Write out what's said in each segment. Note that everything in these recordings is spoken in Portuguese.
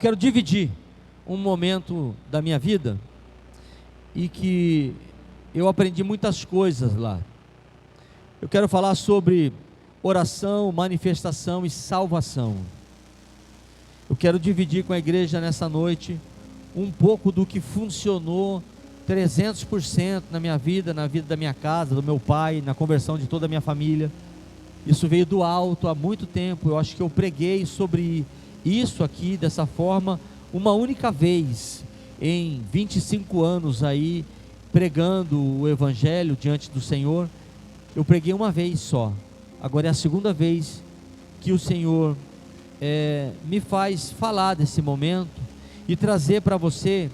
Quero dividir um momento da minha vida e que eu aprendi muitas coisas lá. Eu quero falar sobre oração, manifestação e salvação. Eu quero dividir com a igreja nessa noite um pouco do que funcionou 300% na minha vida, na vida da minha casa, do meu pai, na conversão de toda a minha família. Isso veio do alto há muito tempo. Eu acho que eu preguei sobre isso aqui dessa forma uma única vez em 25 anos aí pregando o evangelho diante do Senhor. Eu preguei uma vez só. Agora é a segunda vez que o Senhor me faz falar desse momento e trazer para você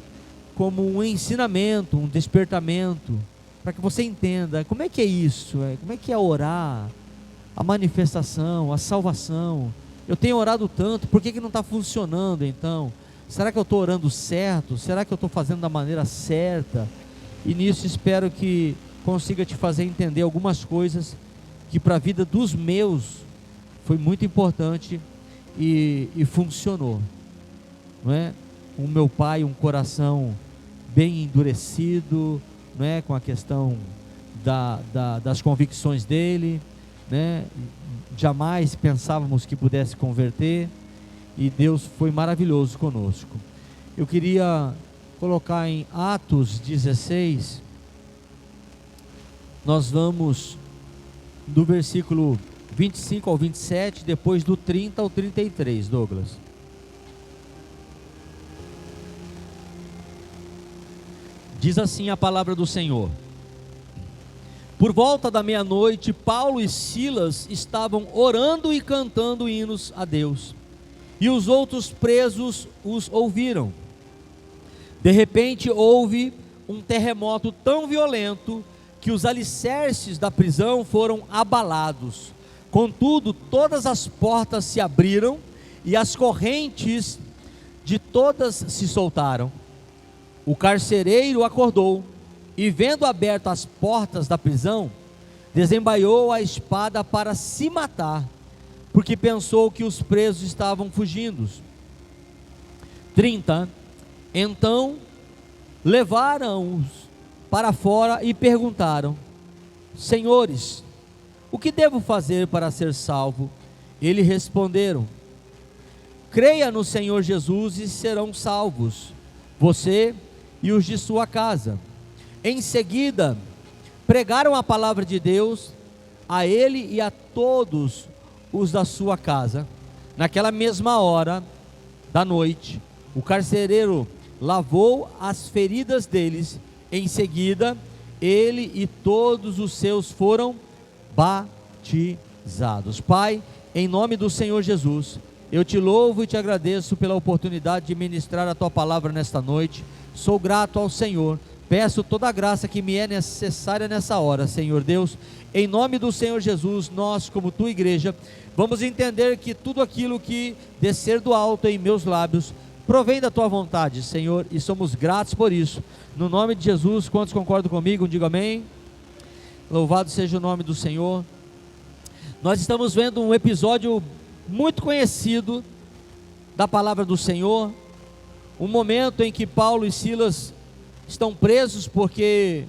como um ensinamento, um despertamento, para que você entenda como é que é isso, como é que é orar, a manifestação, a salvação. Eu tenho orado tanto, por que não está funcionando então? Será que eu estou orando certo? Será que eu estou fazendo da maneira certa? E nisso espero que consiga te fazer entender algumas coisas que para a vida dos meus foi muito importante e funcionou, não é? O meu pai, um coração bem endurecido, não é? Com a questão das convicções dele, né? Jamais pensávamos que pudesse converter, e Deus foi maravilhoso conosco. Eu queria colocar em Atos 16, nós vamos do versículo 25 ao 27, depois do 30 ao 33, Douglas. Diz assim a palavra do Senhor: por volta da meia-noite, Paulo e Silas estavam orando e cantando hinos a Deus, e os outros presos os ouviram. De repente houve um terremoto tão violento que os alicerces da prisão foram abalados. Contudo, todas as portas se abriram e as correntes de todas se soltaram. O carcereiro acordou e, vendo abertas as portas da prisão, desembaiou a espada para se matar, porque pensou que os presos estavam fugindo. 30. Então levaram-os para fora e perguntaram: senhores, o que devo fazer para ser salvo? Eles responderam: creia no Senhor Jesus e serão salvos, você e os de sua casa. Em seguida, pregaram a palavra de Deus a ele e a todos os da sua casa. Naquela mesma hora da noite, o carcereiro lavou as feridas deles. Em seguida, ele e todos os seus foram batizados. Pai, em nome do Senhor Jesus, eu te louvo e te agradeço pela oportunidade de ministrar a tua palavra nesta noite. Sou grato ao Senhor. Peço toda a graça que me é necessária nessa hora, Senhor Deus. Em nome do Senhor Jesus, nós, como tua igreja, vamos entender que tudo aquilo que descer do alto em meus lábios provém da tua vontade, Senhor, e somos gratos por isso. No nome de Jesus, quantos concordam comigo? Diga amém. Louvado seja o nome do Senhor. Nós estamos vendo um episódio muito conhecido da palavra do Senhor, um momento em que Paulo e Silas estão presos porque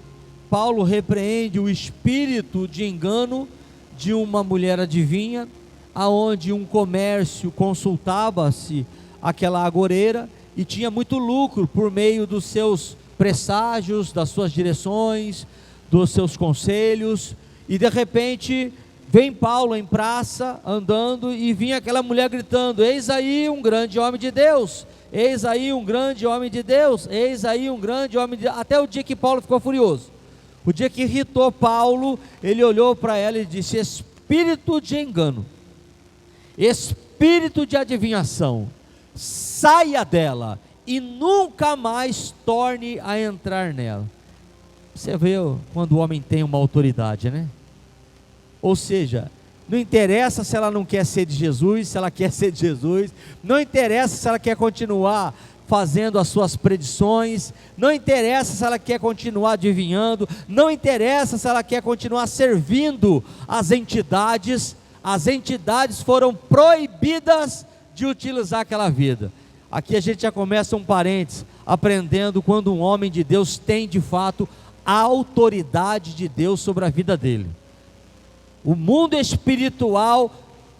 Paulo repreende o espírito de engano de uma mulher adivinha, aonde um comércio consultava-se aquela agoreira e tinha muito lucro por meio dos seus presságios, das suas direções, dos seus conselhos. E de repente vem Paulo em praça andando e vinha aquela mulher gritando: eis aí um grande homem de Deus, eis aí um grande homem de Deus, eis aí um grande homem de Deus. Até o dia que Paulo ficou furioso, o dia que irritou Paulo, ele olhou para ela e disse: espírito de engano, espírito de adivinhação, saia dela e nunca mais torne a entrar nela. Você vê quando o homem tem uma autoridade, né? Ou seja, não interessa se ela não quer ser de Jesus, se ela quer ser de Jesus, não interessa se ela quer continuar fazendo as suas predições, não interessa se ela quer continuar adivinhando, não interessa se ela quer continuar servindo as entidades foram proibidas de utilizar aquela vida. Aqui a gente já começa um parênteses, aprendendo quando um homem de Deus tem de fato a autoridade de Deus sobre a vida dele. O mundo espiritual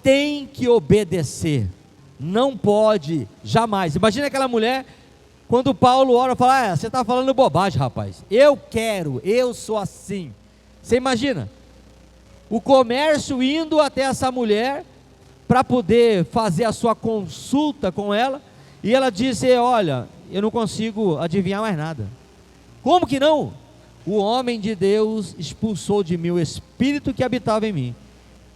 tem que obedecer, não pode, jamais. Imagina aquela mulher, quando Paulo ora, fala: você está falando bobagem, rapaz, eu quero, eu sou assim. Você imagina, o comércio indo até essa mulher, para poder fazer a sua consulta com ela, e ela disse: olha, eu não consigo adivinhar mais nada. Como que não? O homem de Deus expulsou de mim o espírito que habitava em mim,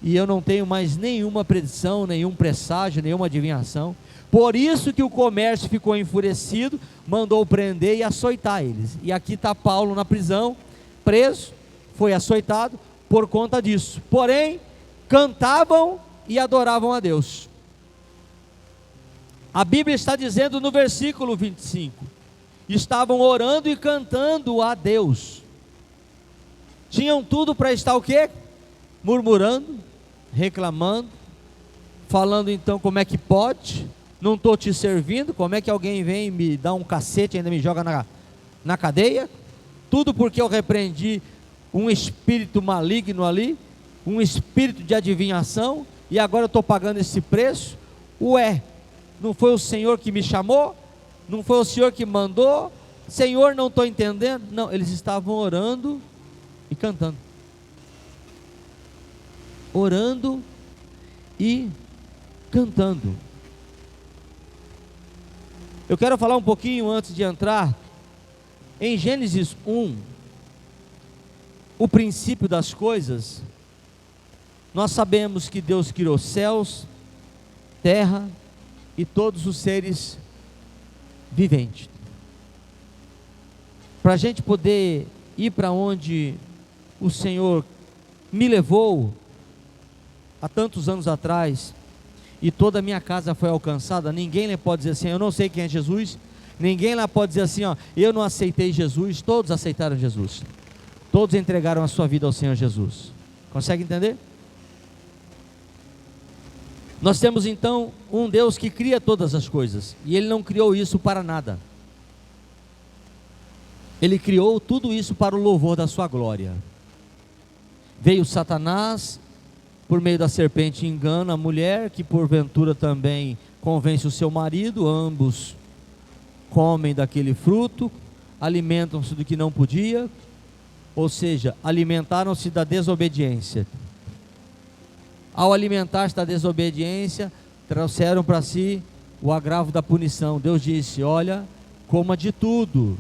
e eu não tenho mais nenhuma predição, nenhum presságio, nenhuma adivinhação. Por isso que o comércio ficou enfurecido, mandou prender e açoitar eles. E aqui está Paulo na prisão, preso, foi açoitado por conta disso. Porém, cantavam e adoravam a Deus. A Bíblia está dizendo no versículo 25, estavam orando e cantando a Deus. Tinham tudo para estar o quê? Murmurando, reclamando, falando então: como é que pode? Não estou te servindo, como é que alguém vem e me dá um cacete e ainda me joga na cadeia? Tudo porque eu repreendi um espírito maligno ali, um espírito de adivinhação, e agora eu estou pagando esse preço. Ué, não foi o Senhor que me chamou? Não foi o Senhor que mandou? Senhor, não estou entendendo. Não, eles estavam orando e cantando. Orando e cantando. Eu quero falar um pouquinho antes de entrar em Gênesis 1, o princípio das coisas. Nós sabemos que Deus criou céus, terra e todos os seres viventes. Para a gente poder ir para onde o Senhor me levou há tantos anos atrás, e toda a minha casa foi alcançada, ninguém lá pode dizer assim: eu não sei quem é Jesus. Ninguém lá pode dizer assim: eu não aceitei Jesus. Todos aceitaram Jesus, todos entregaram a sua vida ao Senhor Jesus. Consegue entender? Nós temos então um Deus que cria todas as coisas, e Ele não criou isso para nada. Ele criou tudo isso para o louvor da sua glória. Veio Satanás, por meio da serpente, engana a mulher, que porventura também convence o seu marido. Ambos comem daquele fruto, alimentam-se do que não podia, ou seja, alimentaram-se da desobediência. Ao alimentar-se da desobediência, trouxeram para si o agravo da punição. Deus disse: olha, coma de tudo,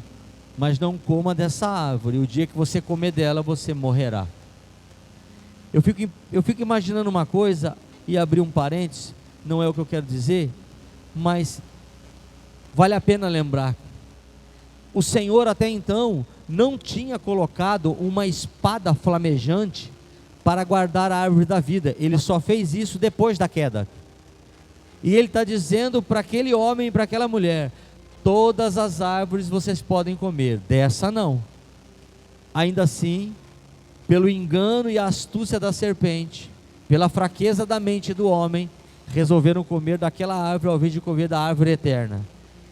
mas não coma dessa árvore, o dia que você comer dela, você morrerá. Eu fico imaginando uma coisa, e abrir um parênteses, não é o que eu quero dizer, mas vale a pena lembrar. O Senhor até então não tinha colocado uma espada flamejante para guardar a árvore da vida. Ele só fez isso depois da queda. E Ele está dizendo para aquele homem e para aquela mulher: todas as árvores vocês podem comer, dessa não. Ainda assim, pelo engano e a astúcia da serpente, pela fraqueza da mente do homem, resolveram comer daquela árvore ao invés de comer da árvore eterna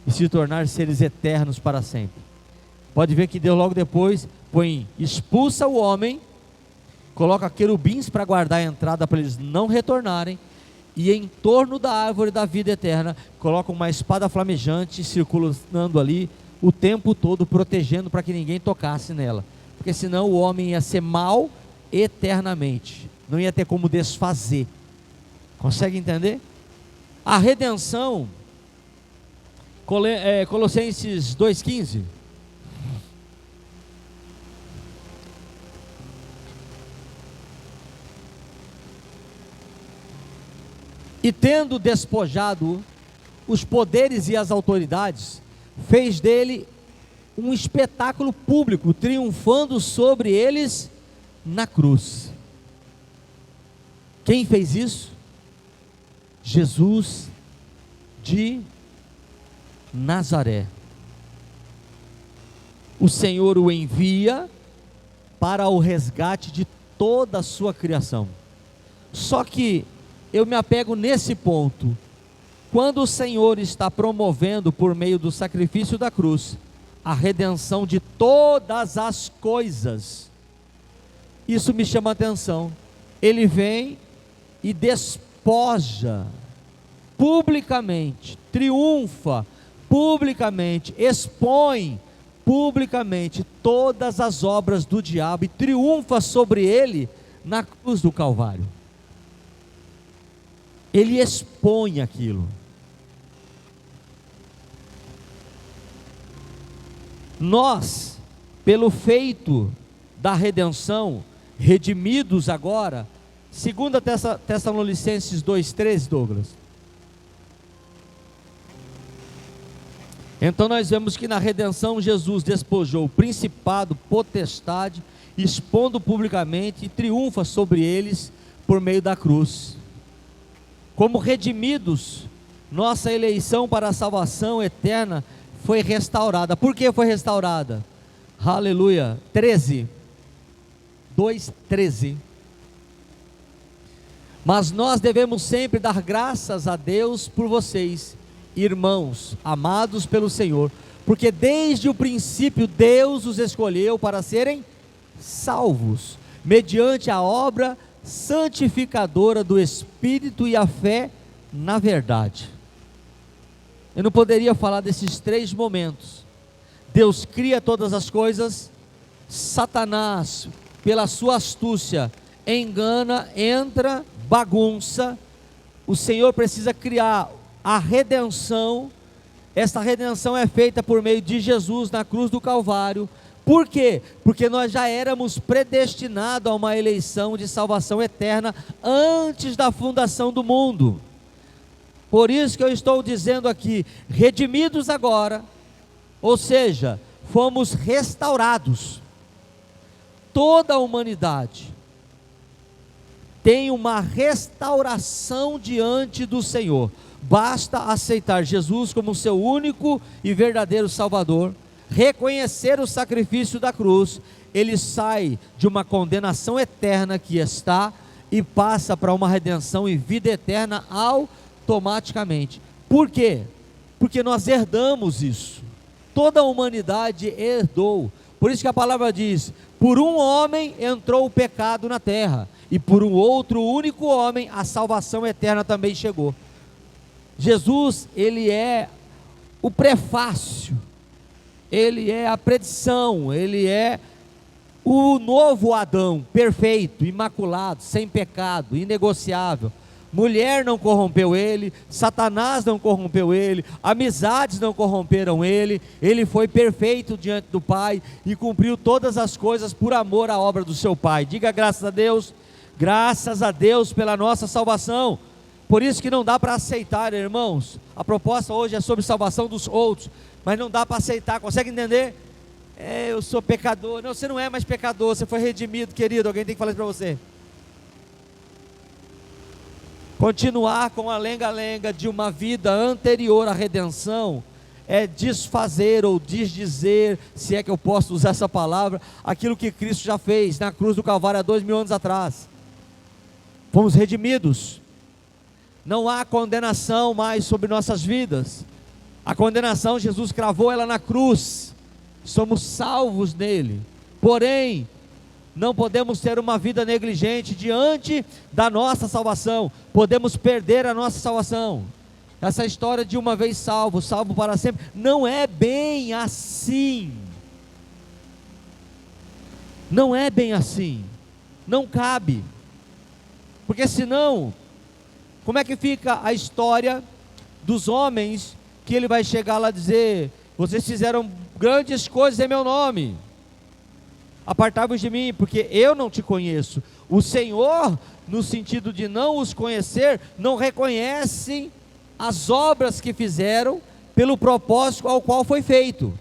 e se tornar seres eternos para sempre. Pode ver que Deus logo depois expulsa o homem, coloca querubins para guardar a entrada para eles não retornarem, e em torno da árvore da vida eterna coloca uma espada flamejante circulando ali o tempo todo, protegendo para que ninguém tocasse nela, porque senão o homem ia ser mau eternamente, não ia ter como desfazer. Consegue entender? A redenção, Colossenses 2,15. E tendo despojado os poderes e as autoridades, fez dele um espetáculo público, triunfando sobre eles na cruz. Quem fez isso? Jesus de Nazaré. O Senhor o envia para o resgate de toda a sua criação. Só que eu me apego nesse ponto. Quando o Senhor está promovendo por meio do sacrifício da cruz a redenção de todas as coisas, isso me chama a atenção. Ele vem e despoja publicamente, triunfa publicamente, expõe publicamente todas as obras do diabo e triunfa sobre ele na cruz do Calvário. Ele expõe aquilo. Nós, pelo feito da redenção, redimidos agora, 2 Tessalonicenses 2,13, Douglas. Então nós vemos que na redenção Jesus despojou o principado, potestade, expondo publicamente e triunfa sobre eles por meio da cruz. Como redimidos, nossa eleição para a salvação eterna foi restaurada. Por que foi restaurada? Aleluia. 2:13. Mas nós devemos sempre dar graças a Deus por vocês, irmãos, amados pelo Senhor, porque desde o princípio Deus os escolheu para serem salvos, mediante a obra santificadora do Espírito e a fé na verdade. Eu não poderia falar desses 3 momentos. Deus cria todas as coisas, Satanás, pela sua astúcia, engana, entra, bagunça. O Senhor precisa criar a redenção. Essa redenção é feita por meio de Jesus na cruz do Calvário. Por quê? Porque nós já éramos predestinados a uma eleição de salvação eterna antes da fundação do mundo. Por isso que eu estou dizendo aqui, redimidos agora, ou seja, fomos restaurados. Toda a humanidade tem uma restauração diante do Senhor. Basta aceitar Jesus como seu único e verdadeiro Salvador, reconhecer o sacrifício da cruz, ele sai de uma condenação eterna que está e passa para uma redenção e vida eterna automaticamente. Por quê? Porque nós herdamos isso. Toda a humanidade herdou. Por isso que a palavra diz: por um homem entrou o pecado na terra, e por um outro único homem a salvação eterna também chegou. Jesus, ele é o prefácio, ele é a predição, ele é o novo Adão, perfeito, imaculado, sem pecado, inegociável. Mulher não corrompeu ele, Satanás não corrompeu ele, amizades não corromperam ele. Ele foi perfeito diante do Pai e cumpriu todas as coisas por amor à obra do seu Pai. Diga graças a Deus pela nossa salvação. Por isso que não dá para aceitar, irmãos. A proposta hoje é sobre salvação dos outros, mas não dá para aceitar. Consegue entender? Eu sou pecador. Não, você não é mais pecador, você foi redimido, querido. Alguém tem que falar isso para você. Continuar com a lenga-lenga de uma vida anterior à redenção é desfazer ou desdizer, se é que eu posso usar essa palavra, aquilo que Cristo já fez na cruz do Calvário há 2000 anos atrás. Fomos redimidos. Não há condenação mais sobre nossas vidas. A condenação, Jesus cravou ela na cruz. Somos salvos nele. Porém, não podemos ter uma vida negligente diante da nossa salvação. Podemos perder a nossa salvação. Essa história de uma vez salvo, salvo para sempre, não é bem assim. Não é bem assim. Não cabe. Porque senão, como é que fica a história dos homens que ele vai chegar lá e dizer: vocês fizeram grandes coisas em meu nome, apartai-vos de mim, porque eu não te conheço. O Senhor, no sentido de não os conhecer, não reconhece as obras que fizeram pelo propósito ao qual foi feito.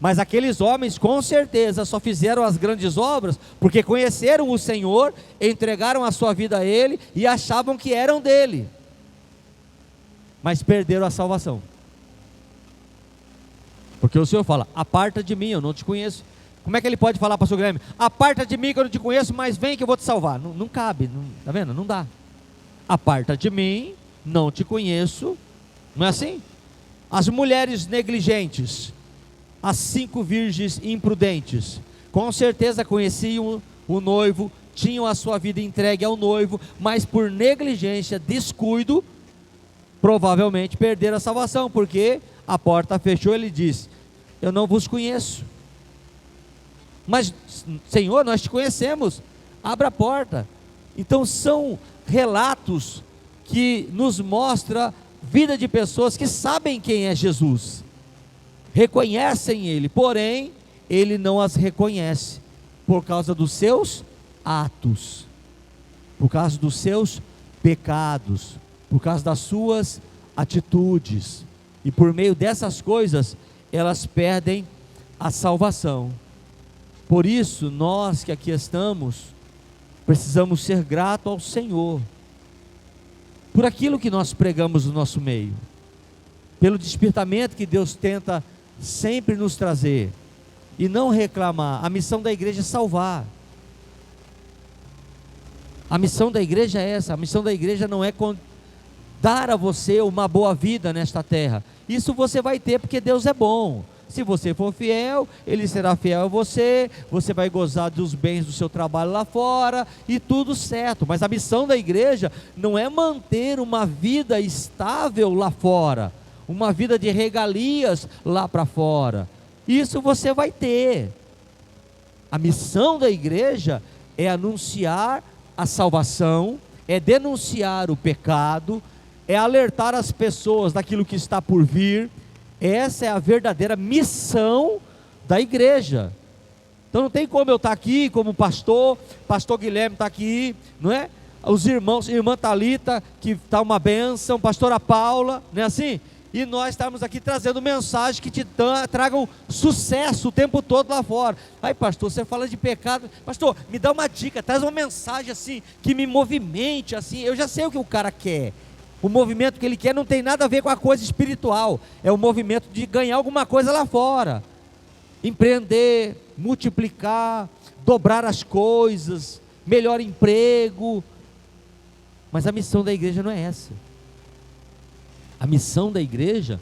Mas aqueles homens com certeza só fizeram as grandes obras porque conheceram o Senhor, entregaram a sua vida a Ele e achavam que eram dele, mas perderam a salvação. Porque o Senhor fala: aparta de mim, eu não te conheço. Como é que ele pode falar, pastor Guilherme: aparta de mim que eu não te conheço, mas vem que eu vou te salvar? Não cabe, tá vendo? Não dá. Aparta de mim, não te conheço, Não é assim? As mulheres negligentes, as 5 virgens imprudentes, com certeza conheciam o noivo, tinham a sua vida entregue ao noivo, mas por negligência, descuido, provavelmente perderam a salvação, porque a porta fechou. Ele disse: eu não vos conheço. Mas, Senhor, nós te conhecemos, abra a porta. Então são relatos que nos mostram vida de pessoas que sabem quem é Jesus, reconhecem Ele, porém Ele não as reconhece, por causa dos seus atos, por causa dos seus pecados, por causa das suas atitudes, e por meio dessas coisas, elas perdem a salvação. Por isso, nós que aqui estamos, precisamos ser gratos ao Senhor, por aquilo que nós pregamos no nosso meio, pelo despertamento que Deus tenta sempre nos trazer, e não reclamar. A missão da igreja é salvar. A missão da igreja é essa. A missão da igreja não é dar a você uma boa vida nesta terra. Isso você vai ter porque Deus é bom. Se você for fiel, Ele será fiel a você, você vai gozar dos bens do seu trabalho lá fora, e tudo certo. Mas a missão da igreja não é manter uma vida estável lá fora, uma vida de regalias lá para fora. Isso você vai ter. A missão da igreja é anunciar a salvação, é denunciar o pecado, é alertar as pessoas daquilo que está por vir. Essa é a verdadeira missão da igreja. Então não tem como eu estar aqui como pastor Guilherme está aqui, não é? Os irmãos, irmã Thalita, que está uma bênção, pastora Paula, não é assim? E nós estamos aqui trazendo mensagens que te tragam sucesso o tempo todo lá fora. Aí pastor, você fala de pecado, pastor, me dá uma dica, traz uma mensagem assim, que me movimente assim. Eu já sei o que o cara quer. O movimento que ele quer não tem nada a ver com a coisa espiritual, é o movimento de ganhar alguma coisa lá fora, empreender, multiplicar, dobrar as coisas, melhor emprego. Mas a missão da igreja não é essa. A missão da igreja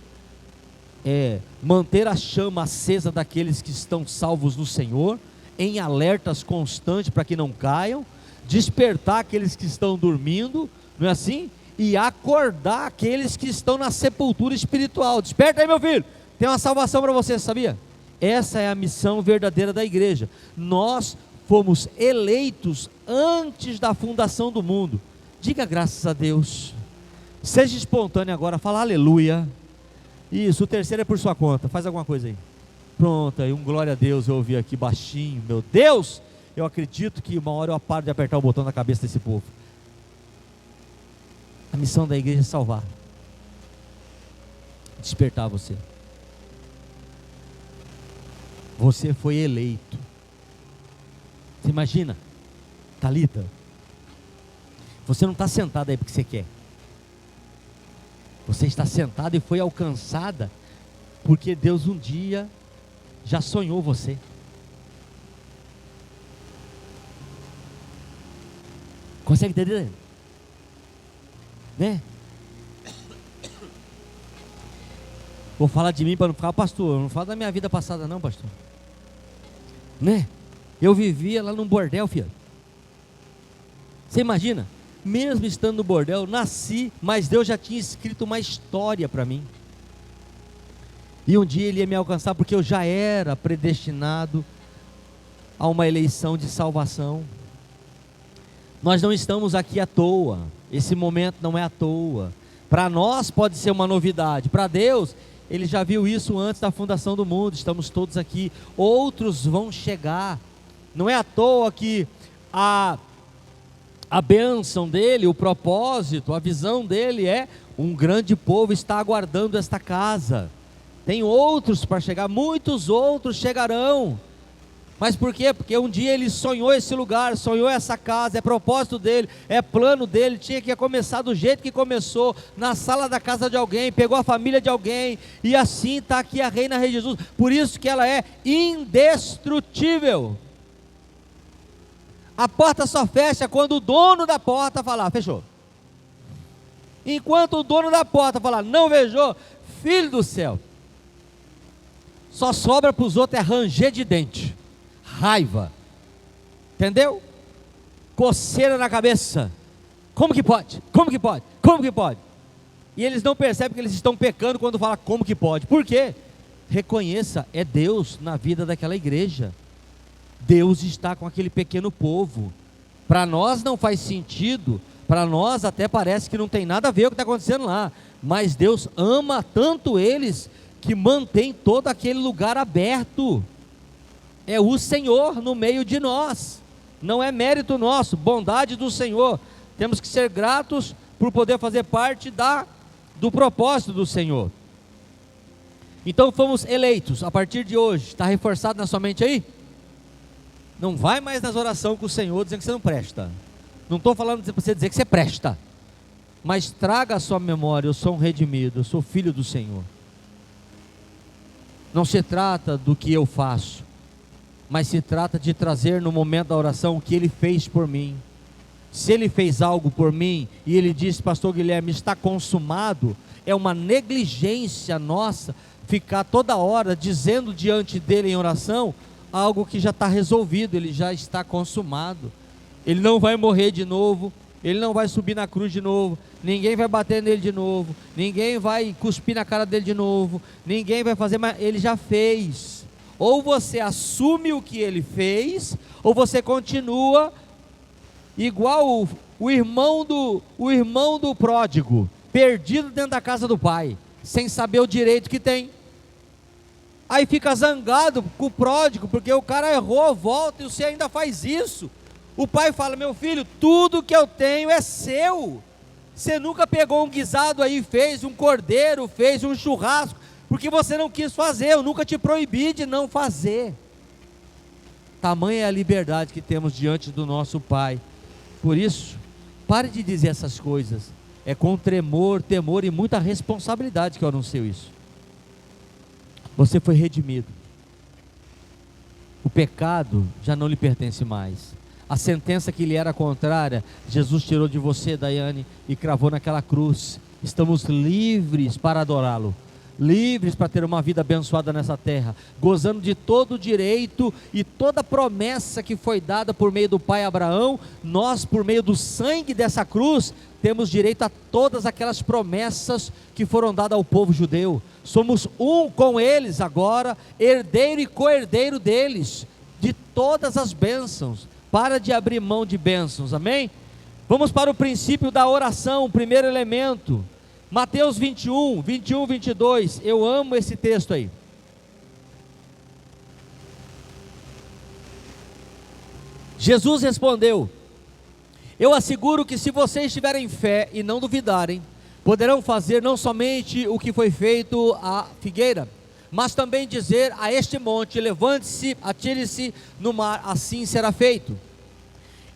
é manter a chama acesa daqueles que estão salvos no Senhor, em alertas constantes para que não caiam, despertar aqueles que estão dormindo, não é assim? E acordar aqueles que estão na sepultura espiritual. Desperta aí, meu filho, tem uma salvação para você, sabia? Essa é a missão verdadeira da igreja. Nós fomos eleitos antes da fundação do mundo. Diga graças a Deus. Seja espontâneo agora, fala aleluia. Isso, o terceiro é por sua conta, faz alguma coisa aí. Pronto, aí um glória a Deus eu ouvi aqui baixinho. Meu Deus, eu acredito que uma hora eu paro de apertar o botão na cabeça desse povo. A missão da igreja é salvar, despertar você. Você foi eleito. Você imagina, Thalita, você não está sentada aí porque você quer. Você está sentada e foi alcançada porque Deus um dia já sonhou você. Consegue entender? Né? Vou falar de mim para não ficar, pastor, não fala da minha vida passada não, pastor. Né? Eu vivia lá num bordel, filho. Você imagina? Mesmo estando no bordel, nasci, mas Deus já tinha escrito uma história para mim. E um dia Ele ia me alcançar, porque eu já era predestinado a uma eleição de salvação. Nós não estamos aqui à toa. Esse momento não é à toa. Para nós pode ser uma novidade. Para Deus, Ele já viu isso antes da fundação do mundo. Estamos todos aqui. Outros vão chegar. Não é à toa que a bênção dele, o propósito, a visão dele é: um grande povo está aguardando esta casa. Tem outros para chegar, muitos outros chegarão. Mas por quê? Porque um dia ele sonhou esse lugar, sonhou essa casa, é propósito dele, é plano dele. Tinha que começar do jeito que começou, na sala da casa de alguém, pegou a família de alguém, e assim está aqui a Reina Rei Jesus. Por isso que ela é indestrutível. A porta só fecha quando o dono da porta falar: fechou. Enquanto o dono da porta falar, não vejou, filho do céu, só sobra para os outros é ranger de dente, raiva, entendeu? Coceira na cabeça. Como que pode? Como que pode? Como que pode? E eles não percebem que eles estão pecando quando fala como que pode. Por quê? Reconheça, é Deus na vida daquela igreja. Deus está com aquele pequeno povo. Para nós não faz sentido, para nós até parece que não tem nada a ver com o que está acontecendo lá, mas Deus ama tanto eles, que mantém todo aquele lugar aberto. É o Senhor no meio de nós, não é mérito nosso, bondade do Senhor. Temos que ser gratos por poder fazer parte do propósito do Senhor. Então fomos eleitos, a partir de hoje, está reforçado na sua mente aí? Não vai mais nas orações com o Senhor dizendo que você não presta. Não estou falando para você dizer que você presta, mas traga a sua memória, eu sou um redimido, eu sou filho do Senhor. Não se trata do que eu faço, mas se trata de trazer no momento da oração o que Ele fez por mim. Se Ele fez algo por mim, e Ele disse, pastor Guilherme, está consumado, é uma negligência nossa, ficar toda hora dizendo diante dEle em oração, algo que já está resolvido, Ele já está consumado, Ele não vai morrer de novo, Ele não vai subir na cruz de novo, ninguém vai bater nele de novo, ninguém vai cuspir na cara dele de novo, ninguém vai fazer, mas Ele já fez. Ou você assume o que Ele fez, ou você continua igual o irmão do pródigo, perdido dentro da casa do pai, sem saber o direito que tem. Aí fica zangado com o pródigo, porque o cara errou, volta e você ainda faz isso. O pai fala, meu filho, tudo que eu tenho é seu. Você nunca pegou um guisado aí, fez um cordeiro, fez um churrasco, porque você não quis fazer, eu nunca te proibi de não fazer. Tamanha é a liberdade que temos diante do nosso Pai. Por isso, pare de dizer essas coisas. É com tremor, temor e muita responsabilidade que eu anuncio isso. Você foi redimido. O pecado já não lhe pertence mais. A sentença que lhe era contrária, Jesus tirou de você, Daiane, e cravou naquela cruz. Estamos livres para adorá-lo, livres para ter uma vida abençoada nessa terra, gozando de todo o direito e toda promessa que foi dada por meio do pai Abraão. Nós, por meio do sangue dessa cruz, temos direito a todas aquelas promessas que foram dadas ao povo judeu. Somos um com eles agora, herdeiro e co-herdeiro deles, de todas as bênçãos. Para de abrir mão de bênçãos, amém? Vamos para o princípio da oração, o primeiro elemento, Mateus 21, 22, eu amo esse texto aí. Jesus respondeu, eu asseguro que se vocês tiverem fé e não duvidarem, poderão fazer não somente o que foi feito à figueira, mas também dizer a este monte, levante-se, atire-se no mar, assim será feito.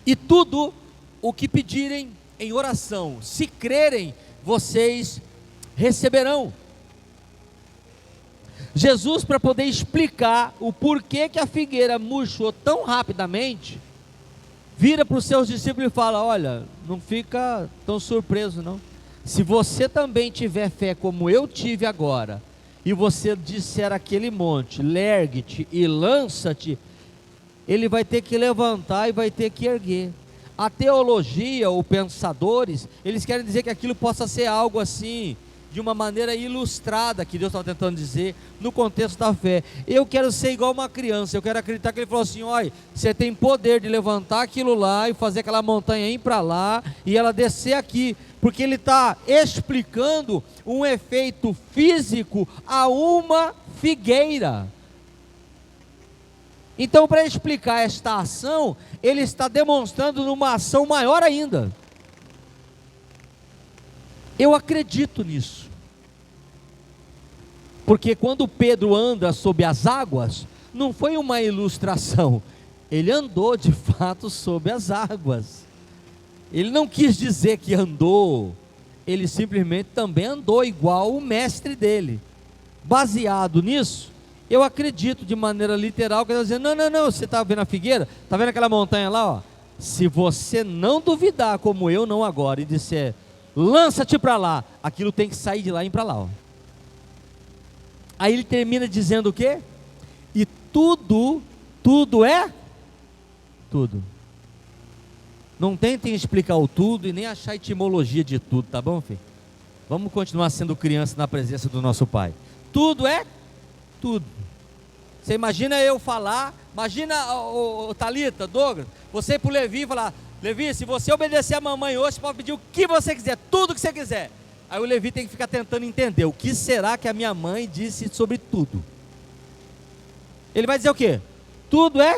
E tudo o que pedirem em oração, se crerem, vocês receberão. Jesus, para poder explicar o porquê que a figueira murchou tão rapidamente, vira para os seus discípulos e fala, olha, não fica tão surpreso não, se você também tiver fé como eu tive agora, e você disser aquele monte, lergue-te e lança-te, ele vai ter que levantar e vai ter que erguer. A teologia, ou pensadores, eles querem dizer que aquilo possa ser algo assim, de uma maneira ilustrada, que Deus está tentando dizer, no contexto da fé. Eu quero ser igual uma criança, eu quero acreditar que ele falou assim, olha, você tem poder de levantar aquilo lá, e fazer aquela montanha ir para lá, e ela descer aqui, porque ele está explicando um efeito físico a uma figueira. Então, para explicar esta ação, ele está demonstrando numa ação maior ainda. Eu acredito nisso, porque quando Pedro anda sob as águas, não foi uma ilustração, ele andou de fato sob as águas. Ele não quis dizer que andou, ele simplesmente também andou igual o mestre dele. Baseado nisso, eu acredito de maneira literal que ele está dizendo, não, você está vendo a figueira? Está vendo aquela montanha lá? Ó? Se você não duvidar como eu não agora e disser, lança-te para lá. Aquilo tem que sair de lá e ir para lá, ó. Aí ele termina dizendo o quê? E tudo é tudo. Não tentem explicar o tudo e nem achar a etimologia de tudo, tá bom, filho? Vamos continuar sendo criança na presença do nosso Pai. Tudo é tudo. Você imagina eu falar, imagina o Thalita, Douglas, você ir para o Levi e falar: Levi, se você obedecer a mamãe hoje, você pode pedir o que você quiser, tudo que você quiser. Aí o Levi tem que ficar tentando entender, o que será que a minha mãe disse sobre tudo? Ele vai dizer o quê? Tudo é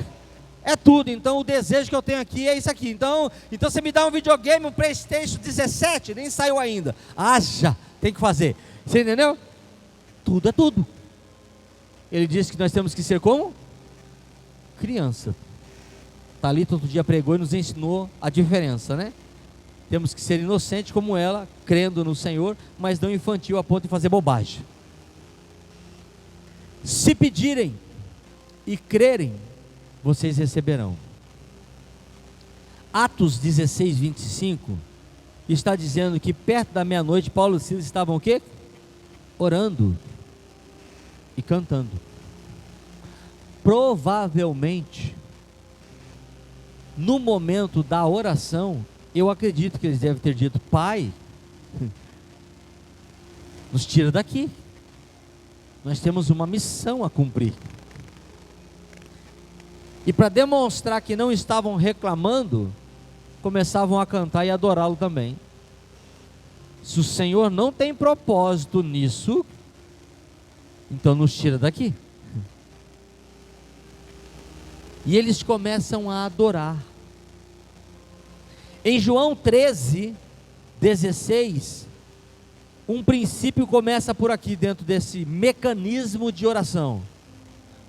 tudo. Então o desejo que eu tenho aqui é isso aqui. Então você me dá um videogame, um PlayStation 17, nem saiu ainda. Já, tem que fazer. Você entendeu? Tudo é tudo. Ele disse que nós temos que ser como? Criança. Thalita outro dia pregou e nos ensinou a diferença, né? Temos que ser inocentes como ela, crendo no Senhor, mas não infantil a ponto de fazer bobagem. Se pedirem e crerem, vocês receberão. Atos 16, 25 está dizendo que perto da meia-noite Paulo e Silas estavam o quê? Orando e cantando. Provavelmente no momento da oração, eu acredito que eles devem ter dito: Pai, nos tira daqui, nós temos uma missão a cumprir. E para demonstrar que não estavam reclamando, começavam a cantar e adorá-lo também. Se o Senhor não tem propósito nisso, então nos tira daqui. E eles começam a adorar. Em João 13, 16, um princípio começa por aqui, dentro desse mecanismo de oração.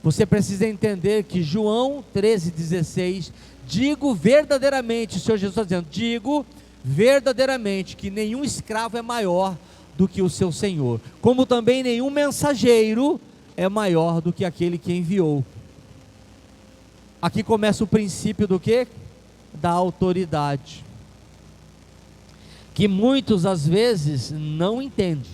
Você precisa entender que João 13, 16, digo verdadeiramente, o Senhor Jesus está dizendo, digo verdadeiramente que nenhum escravo é maior do que o seu Senhor, como também nenhum mensageiro é maior do que aquele que enviou. Aqui começa o princípio do quê? Da autoridade, que muitos às vezes não entendem.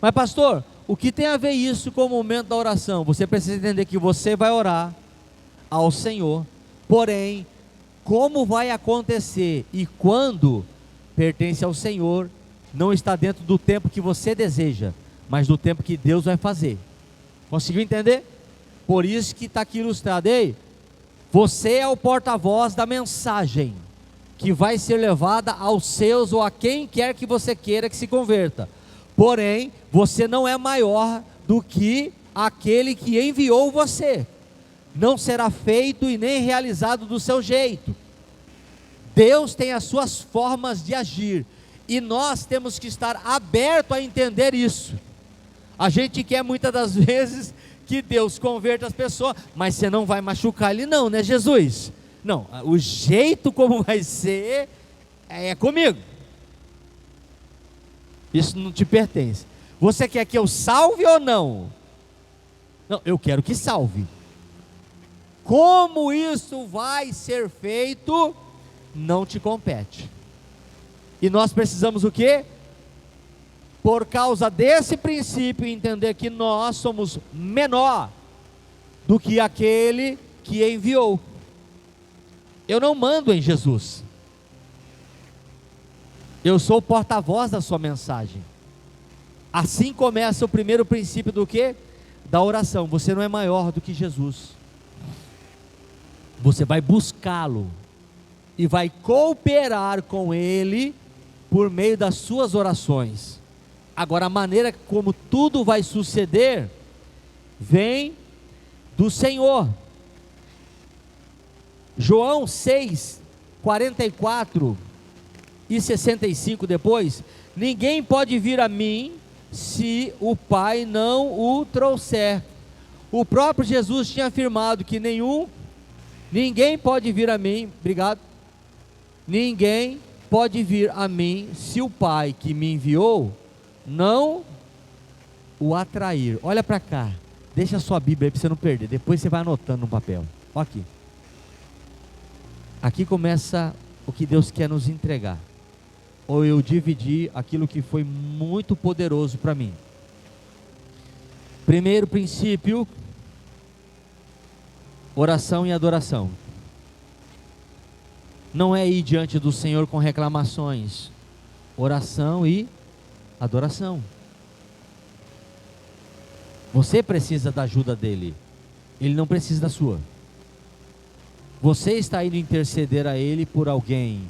Mas pastor, o que tem a ver isso com o momento da oração? Você precisa entender que você vai orar ao Senhor, porém, como vai acontecer e quando, pertence ao Senhor, não está dentro do tempo que você deseja, mas do tempo que Deus vai fazer. Conseguiu entender? Por isso que está aqui ilustrado. Ei, você é o porta-voz da mensagem que vai ser levada aos seus ou a quem quer que você queira que se converta. Porém, você não é maior do que aquele que enviou você. Não será feito e nem realizado do seu jeito. Deus tem as suas formas de agir e nós temos que estar abertos a entender isso. A gente quer muitas das vezes que Deus converta as pessoas, mas você não vai machucar ele não, né, Jesus? Não, o jeito como vai ser é comigo. Isso não te pertence. Você quer que eu salve ou não? Não, eu quero que salve. Como isso vai ser feito, não te compete. E nós precisamos o quê? Por causa desse princípio, entender que nós somos menor do que aquele que enviou. Eu não mando em Jesus. Eu sou o porta-voz da sua mensagem. Assim começa o primeiro princípio do quê? Da oração. Você não é maior do que Jesus. Você vai buscá-lo e vai cooperar com ele por meio das suas orações. Agora, a maneira como tudo vai suceder vem do Senhor. João 6, 44 e 65 depois: ninguém pode vir a mim se o Pai não o trouxer. O próprio Jesus tinha afirmado que ninguém pode vir a mim, obrigado, ninguém pode vir a mim se o Pai que me enviou não o atrair. Olha para cá, deixa a sua Bíblia aí para você não perder, depois você vai anotando no papel. Olha aqui. Aqui começa o que Deus quer nos entregar. ou eu dividi aquilo que foi muito poderoso para mim. Primeiro princípio: oração e adoração. Não é ir diante do Senhor com reclamações. Oração e adoração. Você precisa da ajuda dele, ele não precisa da sua. Você está indo interceder a ele por alguém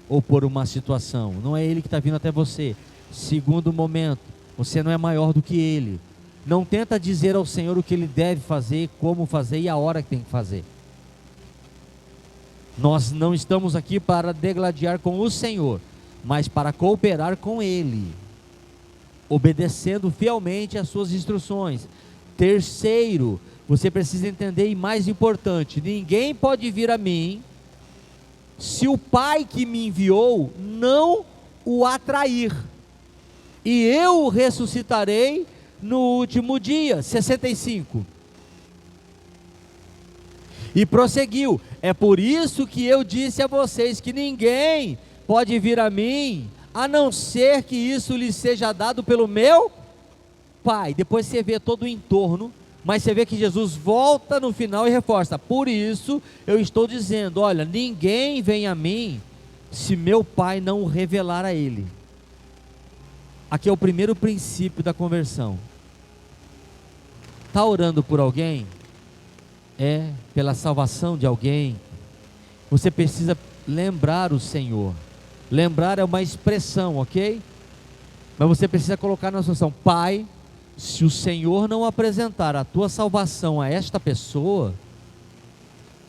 ou por uma situação, não é ele que está vindo até você. Segundo momento, você não é maior do que ele. Não tenta dizer ao Senhor o que ele deve fazer, como fazer e a hora que tem que fazer. Nós não estamos aqui para degladiar com o Senhor, mas para cooperar com ele, obedecendo fielmente às suas instruções. Terceiro, você precisa entender, e mais importante, ninguém pode vir a mim se o Pai que me enviou não o atrair, e eu o ressuscitarei no último dia. 65. E prosseguiu: é por isso que eu disse a vocês que ninguém pode vir a mim, a não ser que isso lhe seja dado pelo meu Pai. Depois você vê todo o entorno, mas você vê que Jesus volta no final e reforça: por isso eu estou dizendo, olha, ninguém vem a mim se meu Pai não o revelar a ele. Aqui é o primeiro princípio da conversão. Está orando por alguém? É pela salvação de alguém? Você precisa lembrar o Senhor. Lembrar é uma expressão, ok? Mas você precisa colocar na situação: Pai, se o Senhor não apresentar a tua salvação a esta pessoa,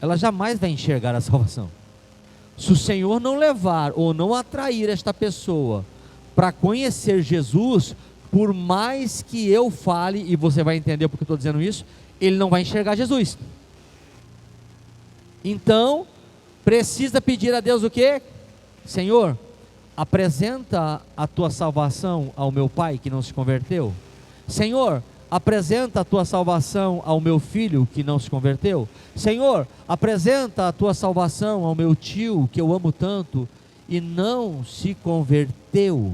ela jamais vai enxergar a salvação. Se o Senhor não levar ou não atrair esta pessoa para conhecer Jesus, por mais que eu fale, e você vai entender porque eu estou dizendo isso, ele não vai enxergar Jesus. Então, precisa pedir a Deus o quê? Senhor, apresenta a tua salvação ao meu pai que não se converteu. Senhor, apresenta a tua salvação ao meu filho que não se converteu. Senhor, apresenta a tua salvação ao meu tio que eu amo tanto e não se converteu.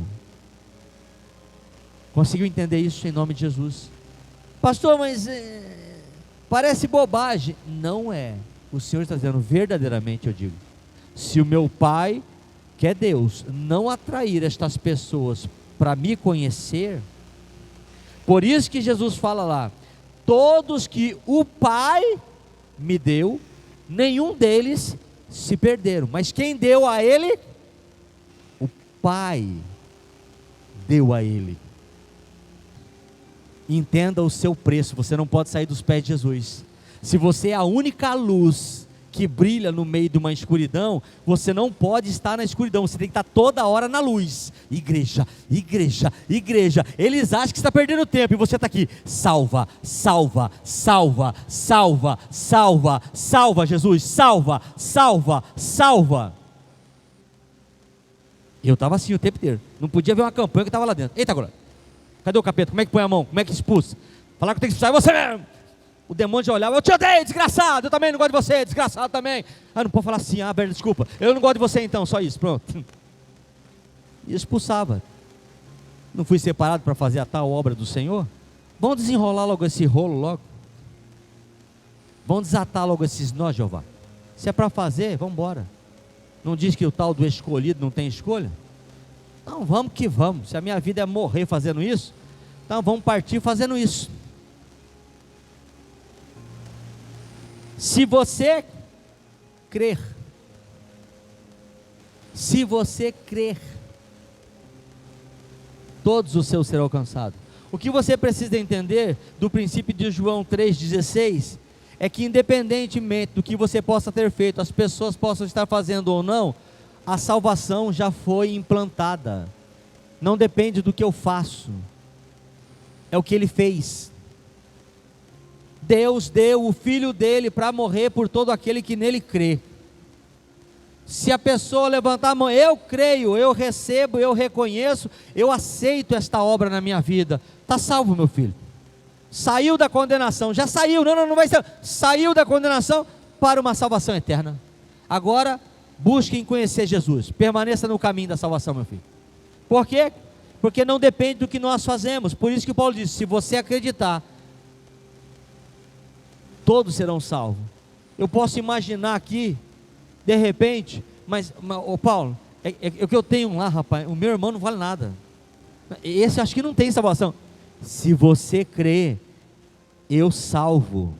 Conseguiu entender isso em nome de Jesus? Pastor, mas parece bobagem. Não é. O Senhor está dizendo verdadeiramente, eu digo, se o meu Pai, que é Deus, não atrair estas pessoas para me conhecer, por isso que Jesus fala lá: todos que o Pai me deu, nenhum deles se perderam, mas quem deu a ele? O Pai deu a ele. Entenda o seu preço, você não pode sair dos pés de Jesus. Se você é a única luz que brilha no meio de uma escuridão, você não pode estar na escuridão, você tem que estar toda hora na luz. Igreja, igreja, igreja. Eles acham que está perdendo tempo e você está aqui: salva, salva, salva, salva, salva, salva, Jesus, salva, salva, salva. Eu estava assim o tempo inteiro, não podia ver uma campanha que estava lá dentro. Eita agora, cadê o capeta? Como é que põe a mão? Como é que expulsa? Falar que eu tenho que expulsar, é você mesmo. O demônio já olhava: eu te odeio, desgraçado, eu também não gosto de você, desgraçado também. Ah, não pode falar assim, velho, desculpa, eu não gosto de você então, só isso, pronto. E expulsava. Não fui separado para fazer a tal obra do Senhor? Vamos desenrolar logo esse rolo logo. Vamos desatar logo esses nós, Jeová. Se é para fazer, vamos embora. Não diz que o tal do escolhido não tem escolha? Então vamos que vamos. Se a minha vida é morrer fazendo isso, então vamos partir fazendo isso. Se você crer, todos os seus serão alcançados. O que você precisa entender do princípio de João 3,16 é que, independentemente do que você possa ter feito, as pessoas possam estar fazendo ou não, a salvação já foi implantada. Não depende do que eu faço, é o que ele fez. Deus deu o Filho dele para morrer por todo aquele que nele crê. Se a pessoa levantar a mão: eu creio, eu recebo, eu reconheço, eu aceito esta obra na minha vida, está salvo, meu filho. Saiu da condenação, já saiu, não vai ser, saiu da condenação para uma salvação eterna. Agora, busque em conhecer Jesus, permaneça no caminho da salvação, meu filho. Por quê? Porque não depende do que nós fazemos. Por isso que Paulo diz: se você acreditar, todos serão salvos. Eu posso imaginar aqui, de repente, mas ô Paulo, o que eu tenho lá, rapaz, o meu irmão não vale nada. Esse acho que não tem salvação. Se você crê, eu salvo.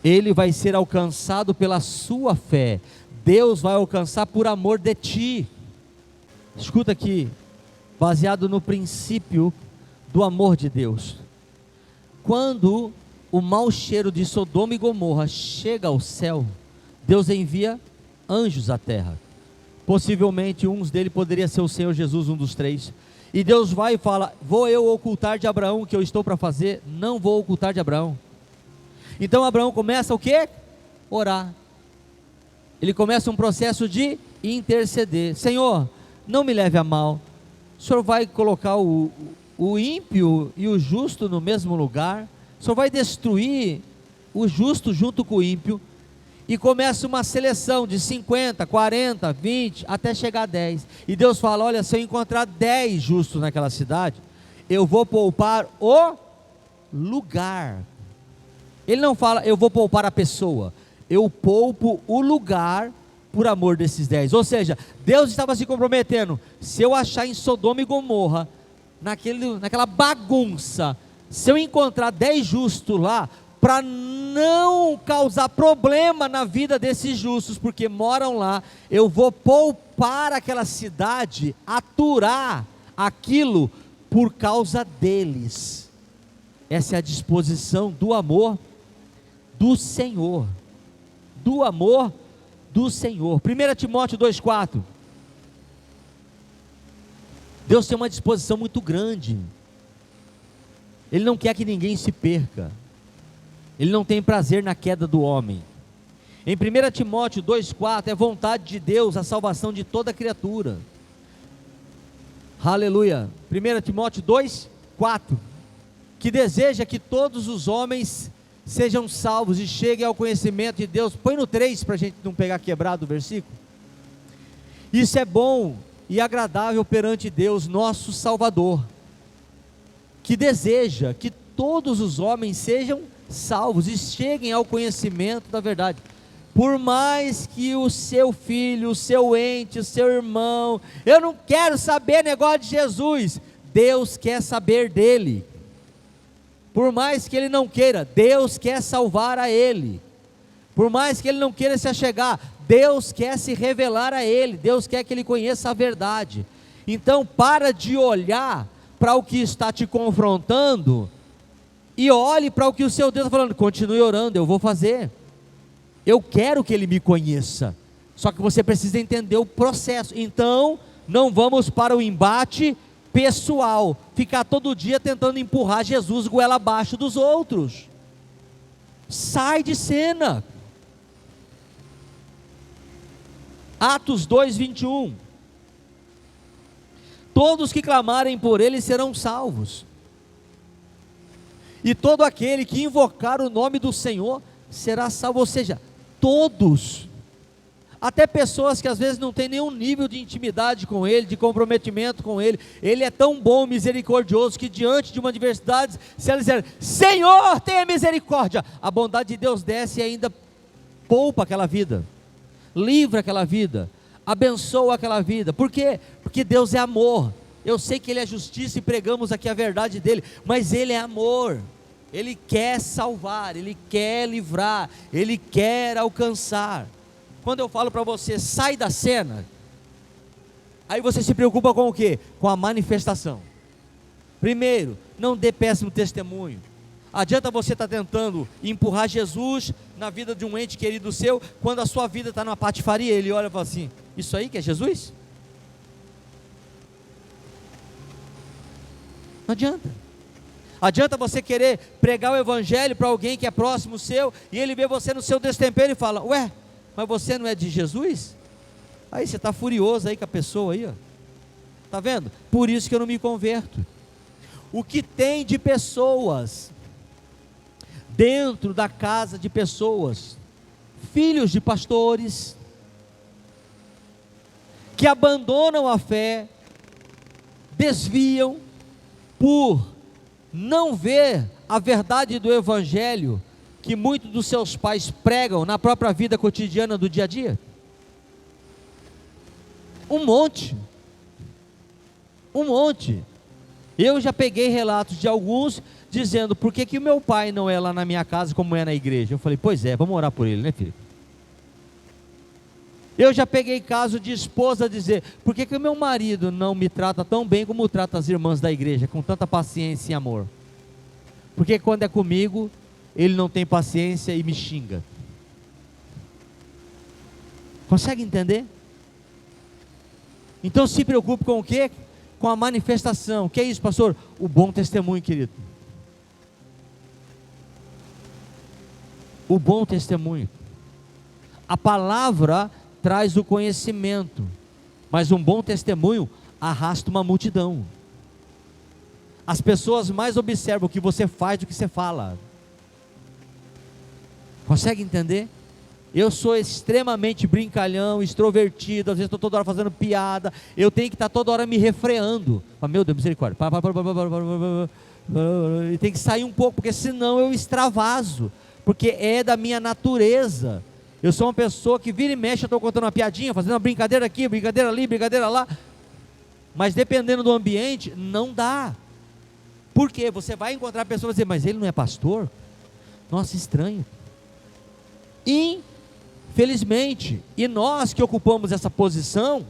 Ele vai ser alcançado pela sua fé. Deus vai alcançar por amor de ti. Escuta aqui, baseado no princípio do amor de Deus. Quando o mau cheiro de Sodoma e Gomorra chega ao céu, Deus envia anjos à terra. Possivelmente uns dele poderia ser o Senhor Jesus, um dos três. E Deus vai e fala: vou eu ocultar de Abraão o que eu estou para fazer? Não vou ocultar de Abraão. Então Abraão começa o quê? Orar. Ele começa um processo de interceder. Senhor, não me leve a mal. O Senhor vai colocar o ímpio e o justo no mesmo lugar? O Senhor vai destruir o justo junto com o ímpio? E começa uma seleção de 50, 40, 20, até chegar a 10. E Deus fala: olha, se eu encontrar 10 justos naquela cidade, eu vou poupar o lugar. Ele não fala: eu vou poupar a pessoa, eu poupo o lugar por amor desses 10. Ou seja, Deus estava se comprometendo: se eu achar em Sodoma e Gomorra, naquela bagunça, se eu encontrar 10 justos lá, para não causar problema na vida desses justos, porque moram lá, eu vou poupar aquela cidade, aturar aquilo por causa deles. Essa é a disposição do amor do Senhor, do amor do Senhor. 1 Timóteo 2,4. Deus tem uma disposição muito grande. Ele não quer que ninguém se perca. Ele não tem prazer na queda do homem. Em 1 Timóteo 2,4, é vontade de Deus a salvação de toda criatura. Aleluia. 1 Timóteo 2,4, que deseja que todos os homens sejam salvos e cheguem ao conhecimento de Deus. Põe no 3 para a gente não pegar quebrado o versículo. Isso é bom e agradável perante Deus, nosso Salvador, que deseja que todos os homens sejam salvos e cheguem ao conhecimento da verdade. Por mais que o seu filho, o seu ente, o seu irmão, eu não quero saber negócio de Jesus, Deus quer saber dele. Por mais que ele não queira, Deus quer salvar a ele. Por mais que ele não queira se achegar, Deus quer se revelar a ele. Deus quer que ele conheça a verdade. Então para de olhar para o que está te confrontando e olhe para o que o seu Deus está falando. Continue orando, eu vou fazer. Eu quero que ele me conheça. Só que você precisa entender o processo. Então não vamos para o embate pessoal, ficar todo dia tentando empurrar Jesus goela abaixo dos outros. Sai de cena. Atos 2:21. Todos que clamarem por ele serão salvos, e todo aquele que invocar o nome do Senhor será salvo. Ou seja, todos, até pessoas que às vezes não têm nenhum nível de intimidade com ele, de comprometimento com ele. Ele é tão bom, misericordioso, que diante de uma adversidade, se elas disserem: Senhor, tenha misericórdia, a bondade de Deus desce e ainda poupa aquela vida, livra aquela vida, abençoa aquela vida. Por quê? Porque Deus é amor. Eu sei que ele é justiça e pregamos aqui a verdade dele, mas ele é amor. Ele quer salvar, ele quer livrar, ele quer alcançar. Quando eu falo para você: sai da cena, aí você se preocupa com o quê? Com a manifestação. Primeiro, não dê péssimo testemunho. Adianta você estar tentando empurrar Jesus na vida de um ente querido seu, quando a sua vida está numa patifaria. Ele olha e fala assim: isso aí que é Jesus? Não adianta. Adianta você querer pregar o evangelho para alguém que é próximo seu, e ele vê você no seu destempero e fala: ué, mas você não é de Jesus? Aí você está furioso aí com a pessoa aí, ó. Está vendo? Por isso que eu não me converto. O que tem de pessoas dentro da casa de pessoas, filhos de pastores, que abandonam a fé, desviam por não ver a verdade do Evangelho que muitos dos seus pais pregam na própria vida cotidiana do dia a dia? Um monte. Eu já peguei relatos de alguns dizendo: por que o meu pai não é lá na minha casa como é na igreja? Eu falei: pois é, vamos orar por ele, né, filho? Eu já peguei caso de esposa dizer: por que o meu marido não me trata tão bem como trata as irmãs da igreja, com tanta paciência e amor? Porque quando é comigo, ele não tem paciência e me xinga. Consegue entender? Então se preocupe com o quê? Com a manifestação. O que é isso, pastor? O bom testemunho, querido. O bom testemunho. A palavra traz o conhecimento, mas um bom testemunho arrasta uma multidão. As pessoas mais observam o que você faz do que você fala. Consegue entender? Eu sou extremamente brincalhão, extrovertido, às vezes estou toda hora fazendo piada, eu tenho que estar toda hora me refreando. Meu Deus, misericórdia, e tem que sair um pouco, porque senão eu extravaso, porque é da minha natureza. Eu sou uma pessoa que vira e mexe, eu estou contando uma piadinha, fazendo uma brincadeira aqui, brincadeira ali, brincadeira lá, mas dependendo do ambiente, não dá. Por quê? Você vai encontrar pessoas e dizer: mas ele não é pastor? Nossa, estranho. Infelizmente, e nós que ocupamos essa posição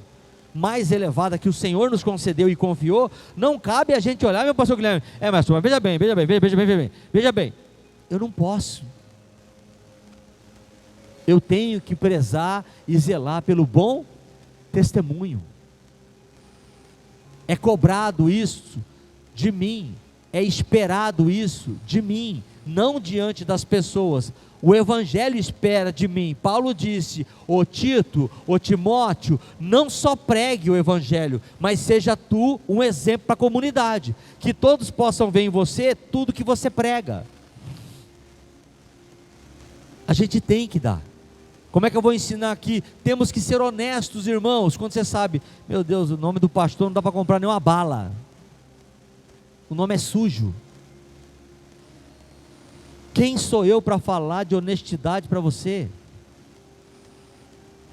mais elevada que o Senhor nos concedeu e confiou, não cabe a gente olhar: meu pastor Guilherme, mas veja bem, eu não posso. Eu tenho que prezar e zelar pelo bom testemunho. É cobrado isso de mim, é esperado isso de mim, não diante das pessoas. O Evangelho espera de mim. Paulo disse: ô Tito, ô Timóteo, não só pregue o Evangelho, mas seja tu um exemplo para a comunidade, que todos possam ver em você tudo que você prega. A gente tem que dar. Como é que eu vou ensinar aqui? Temos que ser honestos, irmãos. Quando você sabe: meu Deus, o nome do pastor não dá para comprar nenhuma bala, o nome é sujo. Quem sou eu para falar de honestidade para você?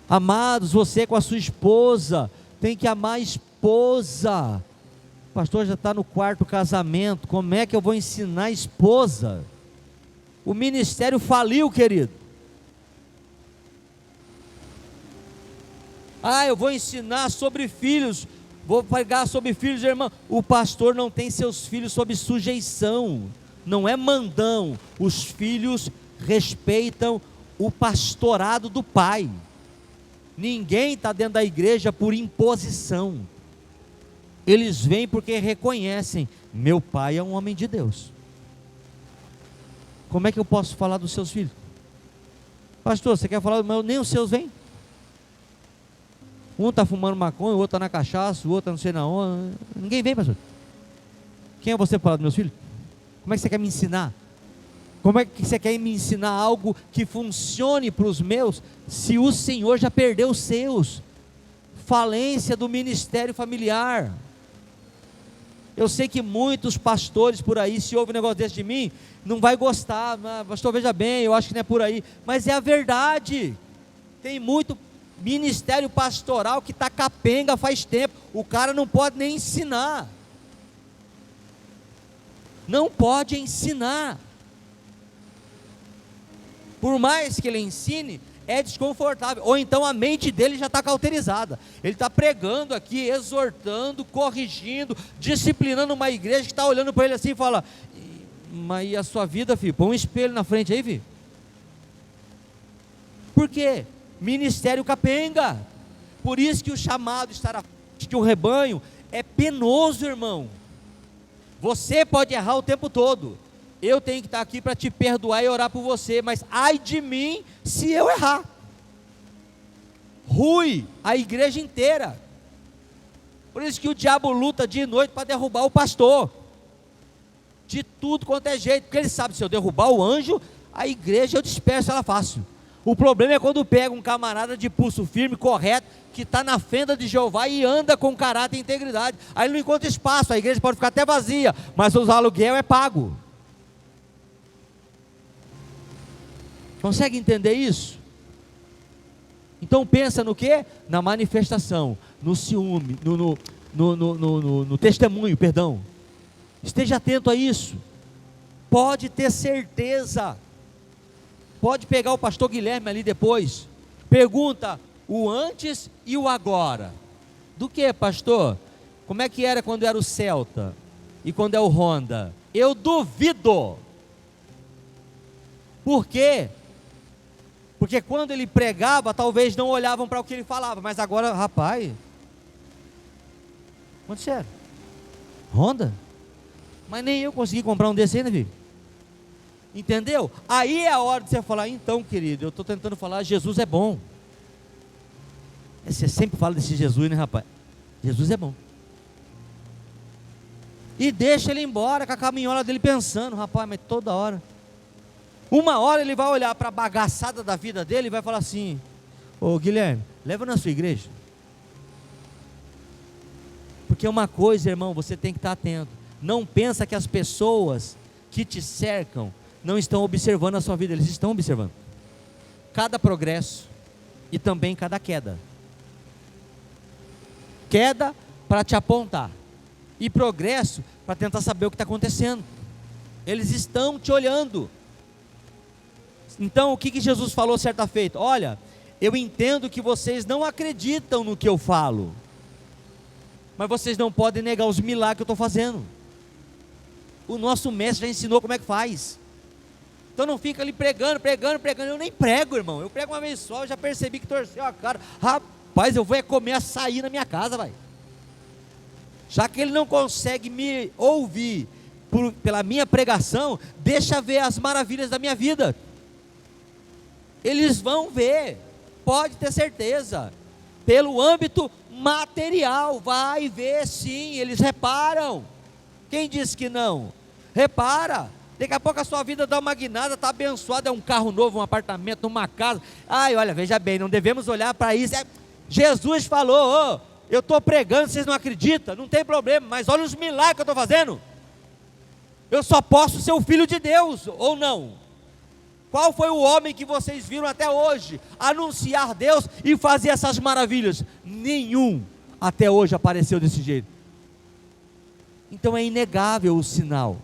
Amados, você com a sua esposa tem que amar a esposa. O pastor já está no quarto casamento, como é que eu vou ensinar a esposa? O ministério faliu, querido. Eu vou ensinar sobre filhos, vou pregar sobre filhos, irmão. O pastor não tem seus filhos sob sujeição, não é mandão. Os filhos respeitam o pastorado do pai. Ninguém está dentro da igreja por imposição. Eles vêm porque reconhecem: meu pai é um homem de Deus. Como é que eu posso falar dos seus filhos? Pastor, você quer falar do meu? Nem os seus vêm. Um está fumando maconha, o outro está na cachaça, o outro não sei na onde. Ninguém vem, pastor. Quem é você para falar dos meus filhos? Como é que você quer me ensinar? Como é que você quer me ensinar algo que funcione para os meus, se o Senhor já perdeu os seus? Falência do ministério familiar. Eu sei que muitos pastores por aí, se ouve um negócio desse de mim, não vai gostar. Pastor, veja bem, eu acho que não é por aí, mas é a verdade. Tem muito ministério pastoral que está capenga faz tempo, o cara não pode nem ensinar. Não pode ensinar. Por mais que ele ensine, é desconfortável, ou então a mente dele já está cauterizada. Ele está pregando aqui, exortando, corrigindo, disciplinando uma igreja que está olhando para ele assim e fala: mas e a sua vida, filho? Põe um espelho na frente aí, filho. Por quê? Ministério capenga. Por isso que o chamado estar à frente de um rebanho é penoso, irmão. Você pode errar o tempo todo. Eu tenho que estar aqui para te perdoar e orar por você, mas ai de mim se eu errar. Rui a igreja inteira. Por isso que o diabo luta dia e noite para derrubar o pastor. De tudo quanto é jeito, porque ele sabe: se eu derrubar o anjo, a igreja eu disperso ela fácil. O problema é quando pega um camarada de pulso firme, correto, que está na fenda de Jeová e anda com caráter e integridade. Aí ele não encontra espaço, a igreja pode ficar até vazia, mas o aluguel é pago. Consegue entender isso? Então pensa no quê? Na manifestação, no ciúme, no testemunho, perdão. Esteja atento a isso. Pode ter certeza. Pode pegar o pastor Guilherme ali depois. Pergunta o antes e o agora. Do que, pastor? Como é que era quando era o Celta? E quando é o Honda? Eu duvido. Por quê? Porque quando ele pregava, talvez não olhavam para o que ele falava. Mas agora, rapaz, quanto sério? Honda? Mas nem eu consegui comprar um desse ainda, filho. Entendeu? Aí é a hora de você falar, então, querido, eu estou tentando falar, Jesus é bom. Você sempre fala desse Jesus, né, rapaz? Jesus é bom. E deixa ele embora com a caminhola dele pensando, rapaz, mas toda hora. Uma hora ele vai olhar para a bagaçada da vida dele e vai falar assim: ô Guilherme, leva na sua igreja. Porque uma coisa, irmão, você tem que estar atento. Não pensa que as pessoas que te cercam não estão observando a sua vida. Eles estão observando cada progresso e também cada queda. Queda para te apontar e progresso para tentar saber o que está acontecendo. Eles estão te olhando. Então o que Jesus falou certa feita? Olha, eu entendo que vocês não acreditam no que eu falo, mas vocês não podem negar os milagres que eu estou fazendo. O nosso mestre já ensinou como é que faz. Então não fica ali pregando, eu nem prego, irmão. Eu prego uma vez só, eu já percebi que torceu a cara. Rapaz, eu vou comer açaí na minha casa, vai. Já que ele não consegue me ouvir pela minha pregação, deixa ver as maravilhas da minha vida. Eles vão ver, pode ter certeza. Pelo âmbito material, vai ver sim, eles reparam. Quem disse que não? Repara. Daqui a pouco a sua vida dá uma guinada, está abençoada, é um carro novo, um apartamento, uma casa. Ai, olha, veja bem, não devemos olhar para isso. Jesus falou, eu estou pregando, vocês não acreditam, não tem problema, mas olha os milagres que eu estou fazendo. Eu só posso ser o filho de Deus, ou não? Qual foi o homem que vocês viram até hoje anunciar Deus e fazer essas maravilhas? Nenhum até hoje apareceu desse jeito. Então é inegável o sinal.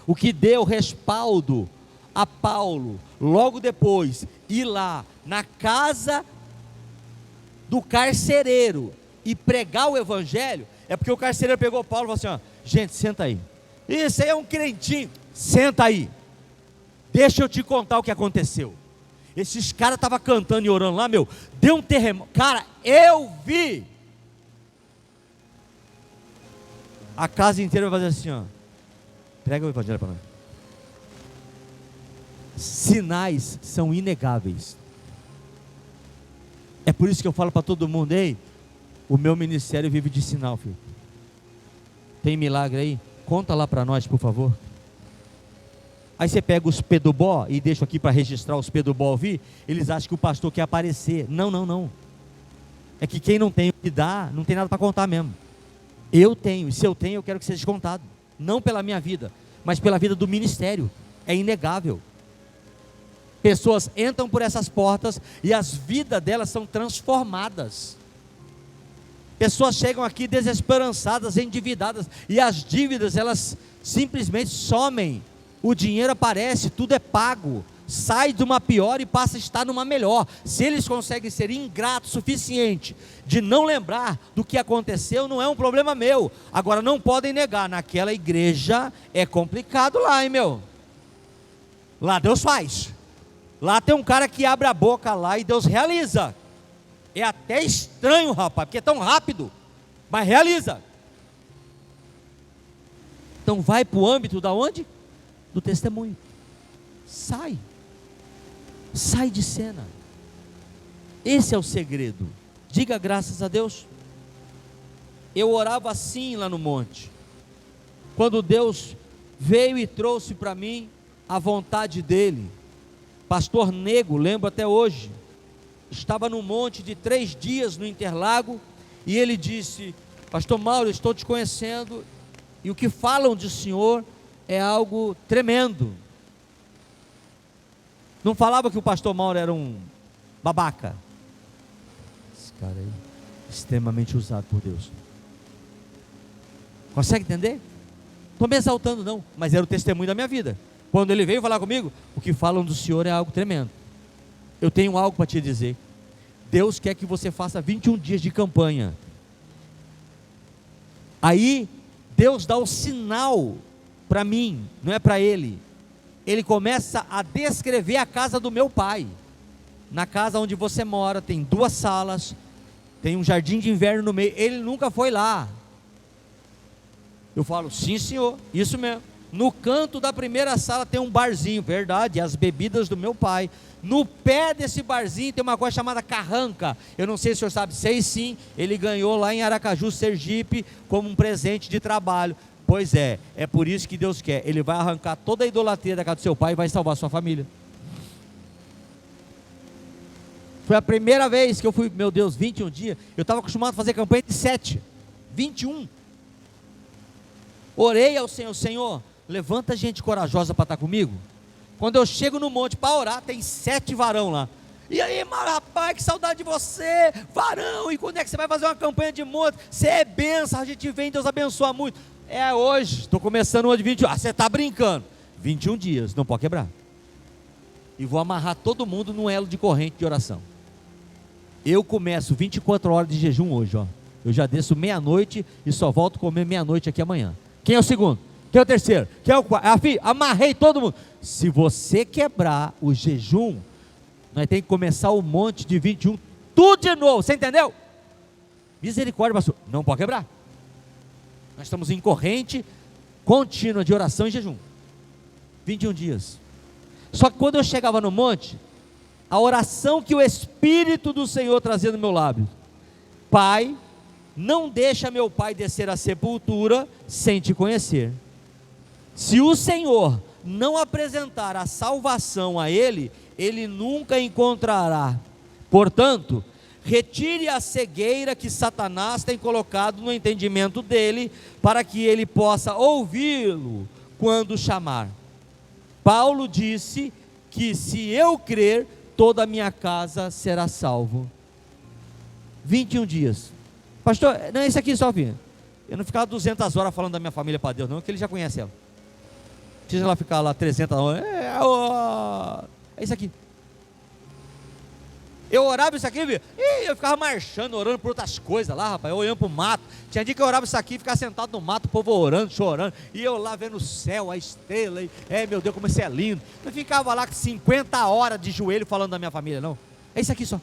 O que deu respaldo a Paulo, logo depois, ir lá na casa do carcereiro e pregar o evangelho, é porque o carcereiro pegou Paulo e falou assim: ó, gente, senta aí. Isso aí é um crentinho, senta aí. Deixa eu te contar o que aconteceu. Esses caras estavam cantando e orando lá, deu um terremoto. Cara, eu vi. A casa inteira vai fazer assim, ó. Prega o evangelho para nós. Sinais são inegáveis. É por isso que eu falo para todo mundo: ei, o meu ministério vive de sinal, filho. Tem milagre aí? Conta lá para nós, por favor. Aí você pega os pedobó, e deixo aqui para registrar os pedobó ouvir, eles acham que o pastor quer aparecer. Não. É que quem não tem o que dá, não tem nada para contar mesmo. Eu tenho, e se eu tenho, eu quero que seja contado. Não pela minha vida, mas pela vida do ministério. É inegável. Pessoas entram por essas portas e as vidas delas são transformadas. Pessoas chegam aqui desesperançadas, endividadas, e as dívidas, elas simplesmente somem. O dinheiro aparece, tudo é pago, sai de uma pior e passa a estar numa melhor. Se eles conseguem ser ingratos o suficiente de não lembrar do que aconteceu, não é um problema meu. Agora não podem negar, naquela igreja é complicado lá, hein, Lá Deus faz. Lá tem um cara que abre a boca lá e Deus realiza. É até estranho, rapaz, porque é tão rápido, mas realiza. Então vai para o âmbito da onde? Do testemunho. Sai de cena. Esse é o segredo. Diga graças a Deus. Eu orava assim lá no monte, quando Deus veio e trouxe para mim a vontade dele. Pastor Nego, lembro até hoje, estava num monte de 3 dias no Interlago, e ele disse: pastor Mauro, eu estou te conhecendo, e o que falam do senhor é algo tremendo. Não falava que o pastor Mauro era um babaca. Esse cara aí, extremamente usado por Deus. Consegue entender? Estou me exaltando não, mas era o testemunho da minha vida. Quando ele veio falar comigo, o que falam do senhor é algo tremendo. Eu tenho algo para te dizer. Deus quer que você faça 21 dias de campanha. Aí, Deus dá o sinal para mim, não é para ele. Ele começa a descrever a casa do meu pai. Na casa onde você mora, tem 2 salas, tem um jardim de inverno no meio. Ele nunca foi lá. Eu falo, sim senhor, isso mesmo. No canto da primeira sala tem um barzinho, verdade, as bebidas do meu pai. No pé desse barzinho tem uma coisa chamada carranca. Eu não sei se o senhor sabe, sei sim. Ele ganhou lá em Aracaju, Sergipe, como um presente de trabalho. Pois é por isso que Deus quer. Ele vai arrancar toda a idolatria da casa do seu pai e vai salvar a sua família. Foi a primeira vez que eu fui, meu Deus, 21 dias. Eu estava acostumado a fazer campanha de 7, 21. Orei ao Senhor, Senhor, levanta gente corajosa para estar comigo. Quando eu chego no monte para orar, tem 7 varão lá. E aí, rapaz, que saudade de você, varão. E quando é que você vai fazer uma campanha de monte? Você é benção, a gente vem, Deus abençoa muito. É hoje, estou começando uma de 21. Você está brincando? 21 dias, não pode quebrar. E vou amarrar todo mundo num elo de corrente de oração. Eu começo 24 horas de jejum hoje, ó. Eu já desço meia-noite e só volto a comer meia-noite aqui amanhã. Quem é o segundo? Quem é o terceiro? Quem é o quarto? Amarrei todo mundo. Se você quebrar o jejum, nós temos que começar o monte de 21, tudo de novo, você entendeu? Misericórdia, pastor. Não pode quebrar. Nós estamos em corrente contínua de oração e jejum. 21 dias. Só que quando eu chegava no monte, a oração que o Espírito do Senhor trazia no meu lábio: Pai, não deixa meu pai descer à sepultura sem te conhecer. Se o Senhor não apresentar a salvação a ele, ele nunca encontrará. Portanto, retire a cegueira que Satanás tem colocado no entendimento dele, para que ele possa ouvi-lo quando chamar. Paulo disse que se eu crer, toda a minha casa será salvo. 21 dias. Pastor, não é isso aqui só, filho. Eu não ficava 200 horas falando da minha família para Deus, não, que ele já conhece ela. Precisa ela ficar lá 300 horas. É isso aqui. Eu orava isso aqui, viu? E eu ficava marchando, orando por outras coisas lá, rapaz, eu olhando para o mato. Tinha dia que eu orava isso aqui, ficava sentado no mato, o povo orando, chorando, e eu lá vendo o céu, a estrela, e, meu Deus, como isso é lindo. Não ficava lá com 50 horas de joelho falando da minha família, não. É isso aqui só.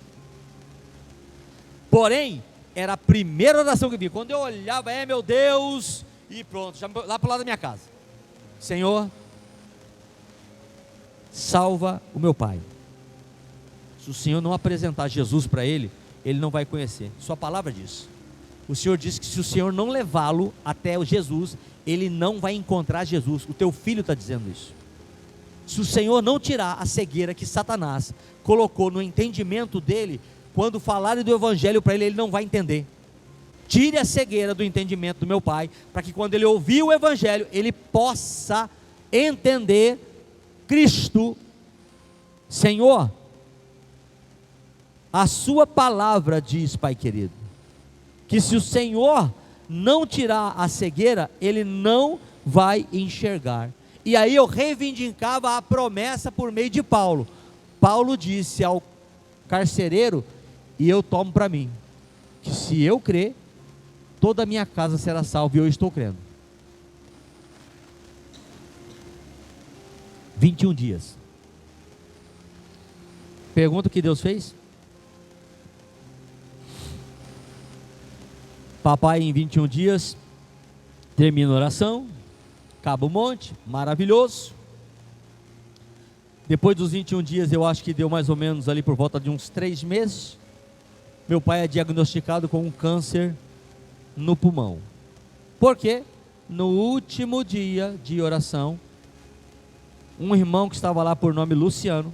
Porém, era a primeira oração que eu vi. Quando eu olhava, meu Deus, e pronto, já lá para o lado da minha casa. Senhor, salva o meu pai. Se o Senhor não apresentar Jesus para ele, ele não vai conhecer. Sua palavra diz. O Senhor disse que se o Senhor não levá-lo até o Jesus, ele não vai encontrar Jesus. O teu filho está dizendo isso. Se o Senhor não tirar a cegueira que Satanás colocou no entendimento dele, quando falarem do evangelho para ele, ele não vai entender. Tire a cegueira do entendimento do meu pai, para que quando ele ouvir o evangelho, ele possa entender Cristo. Senhor, a sua palavra diz, Pai querido, que se o Senhor não tirar a cegueira, ele não vai enxergar. E aí eu reivindicava a promessa por meio de Paulo. Paulo disse ao carcereiro, e eu tomo para mim, que se eu crer, toda a minha casa será salva, e eu estou crendo. 21 dias. Pergunta o que Deus fez? Papai em 21 dias termina a oração, acaba o monte, maravilhoso. Depois dos 21 dias, eu acho que deu mais ou menos ali por volta de uns 3 meses, meu pai é diagnosticado com um câncer no pulmão. Por quê? No último dia de oração, um irmão que estava lá por nome Luciano,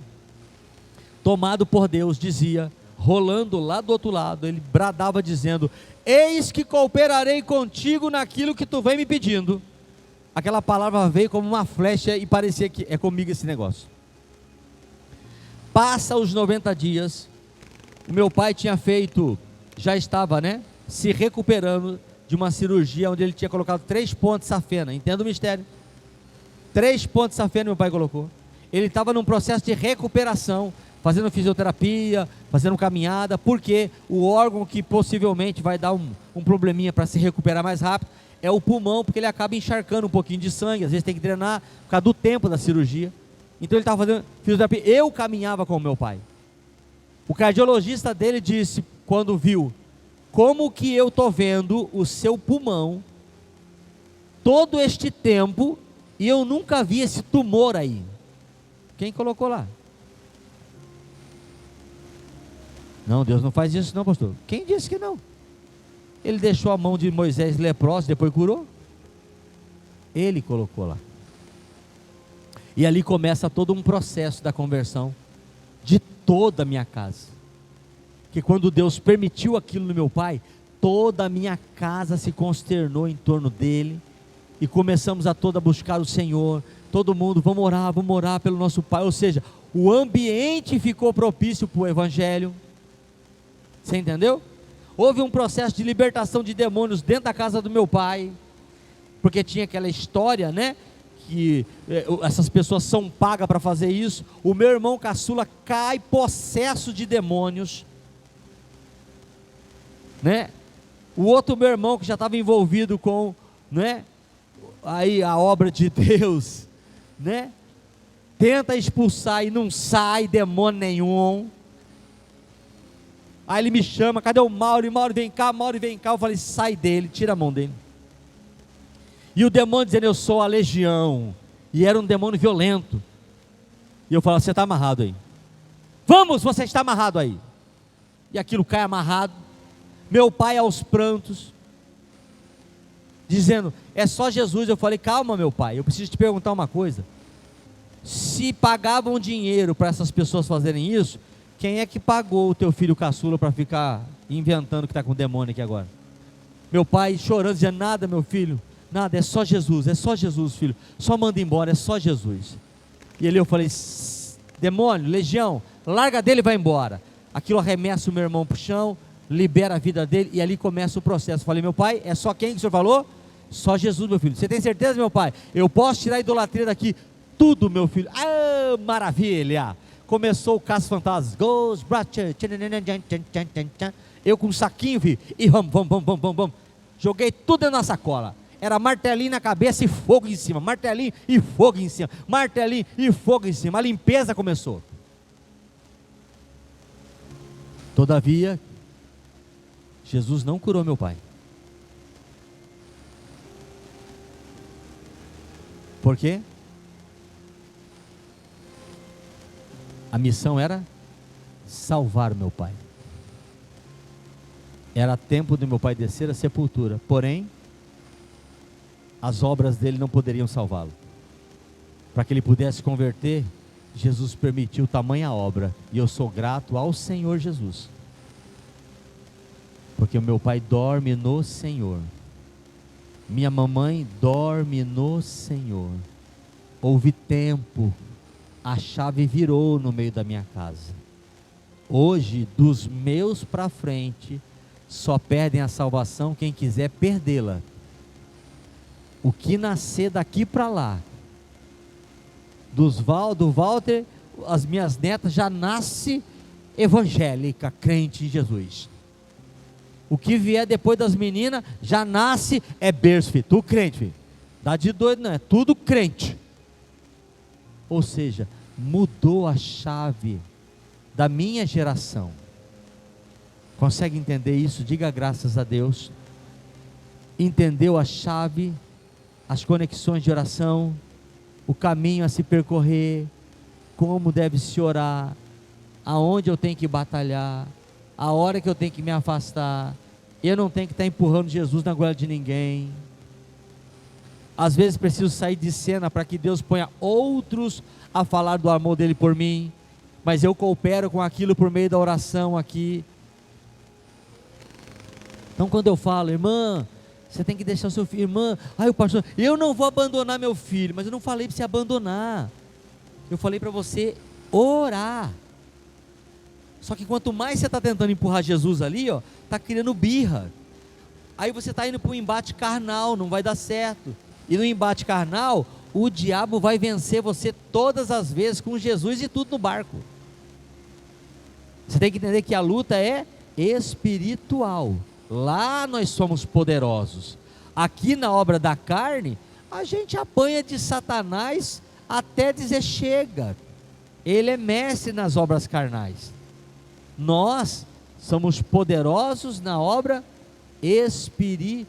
tomado por Deus, dizia, rolando lá do outro lado, ele bradava dizendo: eis que cooperarei contigo naquilo que tu vem me pedindo. Aquela palavra veio como uma flecha e parecia que é comigo esse negócio. Passa os 90 dias, o meu pai tinha feito, já estava, se recuperando de uma cirurgia onde ele tinha colocado 3 pontos de safena. Entenda o mistério? 3 pontos de safena meu pai colocou. Ele estava num processo de recuperação, fazendo fisioterapia, fazendo caminhada, porque o órgão que possivelmente vai dar um probleminha para se recuperar mais rápido é o pulmão, porque ele acaba encharcando um pouquinho de sangue, às vezes tem que drenar por causa do tempo da cirurgia. Então ele estava fazendo fisioterapia. Eu caminhava com o meu pai. O cardiologista dele disse, quando viu, como que eu estou vendo o seu pulmão todo este tempo e eu nunca vi esse tumor aí? Quem colocou lá? Não, Deus não faz isso não, pastor. Quem disse que não? Ele deixou a mão de Moisés leprosa, depois curou. Ele colocou lá. E ali começa todo um processo da conversão de toda a minha casa. Que quando Deus permitiu aquilo no meu pai, toda a minha casa se consternou em torno dele, e começamos a toda buscar o Senhor, todo mundo, vamos orar pelo nosso pai, ou seja, o ambiente ficou propício para o evangelho. Você entendeu? Houve um processo de libertação de demônios dentro da casa do meu pai, porque tinha aquela história, que essas pessoas são pagas para fazer isso. O meu irmão caçula cai possesso de demônios, o outro meu irmão que já estava envolvido com, aí a obra de Deus, tenta expulsar e não sai demônio nenhum. Aí ele me chama, cadê o Mauro? Mauro vem cá, eu falei, sai dele, tira a mão dele. E o demônio dizendo, eu sou a legião, e era um demônio violento. E eu falo, você está amarrado aí. Vamos, você está amarrado aí. E aquilo cai amarrado. Meu pai aos prantos, dizendo, é só Jesus. Eu falei, calma meu pai, eu preciso te perguntar uma coisa. Se pagavam dinheiro para essas pessoas fazerem isso, quem é que pagou o teu filho caçula para ficar inventando que está com demônio aqui agora? Meu pai chorando, dizia, nada meu filho, nada, é só Jesus filho, só manda embora, é só Jesus. E ali eu falei, demônio, legião, larga dele e vai embora. Aquilo arremessa o meu irmão para o chão, libera a vida dele, e ali começa o processo. Falei, meu pai, é só quem que o senhor falou? Só Jesus, meu filho. Você tem certeza, meu pai? Eu posso tirar a idolatria daqui? Tudo, meu filho. Ah, maravilha. Começou o caso fantasma. Eu com um saquinho, filho, e vamos. Joguei tudo dentro da sacola. Era martelinho na cabeça e fogo em cima. Martelinho e fogo em cima. Martelinho e fogo em cima. A limpeza começou. Todavia, Jesus não curou meu pai. Por quê? A missão era salvar meu pai. Era tempo de meu pai descer à sepultura. Porém, as obras dele não poderiam salvá-lo. Para que ele pudesse converter, Jesus permitiu tamanha obra. E eu sou grato ao Senhor Jesus. Porque o meu pai dorme no Senhor. Minha mamãe dorme no Senhor. Houve tempo, a chave virou no meio da minha casa. Hoje, dos meus para frente, só perdem a salvação quem quiser perdê-la. O que nascer daqui para lá, do Walter, as minhas netas já nasce evangélica, crente em Jesus. O que vier depois das meninas, já nasce, é berço, filho. Tu crente, filho. Dá de doido não, é tudo crente. Ou seja, mudou a chave da minha geração. Consegue entender isso? Diga graças a Deus. Entendeu a chave, as conexões de oração, o caminho a se percorrer, como deve se orar, aonde eu tenho que batalhar, a hora que eu tenho que me afastar. Eu não tenho que estar empurrando Jesus na goela de ninguém. Às vezes preciso sair de cena para que Deus ponha outros a falar do amor dele por mim. mas eu coopero com aquilo por meio da oração aqui. Então quando eu falo, irmã, você tem que deixar o seu filho, irmã, o pastor, eu não vou abandonar meu filho, mas eu não falei para você abandonar, eu falei para você orar. Só que quanto mais você está tentando empurrar Jesus ali, está criando birra, aí você está indo para um embate carnal, não vai dar certo, e no embate carnal, o diabo vai vencer você todas as vezes com Jesus e tudo no barco. Você tem que entender que a luta é espiritual. Lá nós somos poderosos. Aqui na obra da carne, a gente apanha de Satanás até dizer chega. Ele é mestre nas obras carnais. Nós somos poderosos na obra espiritual.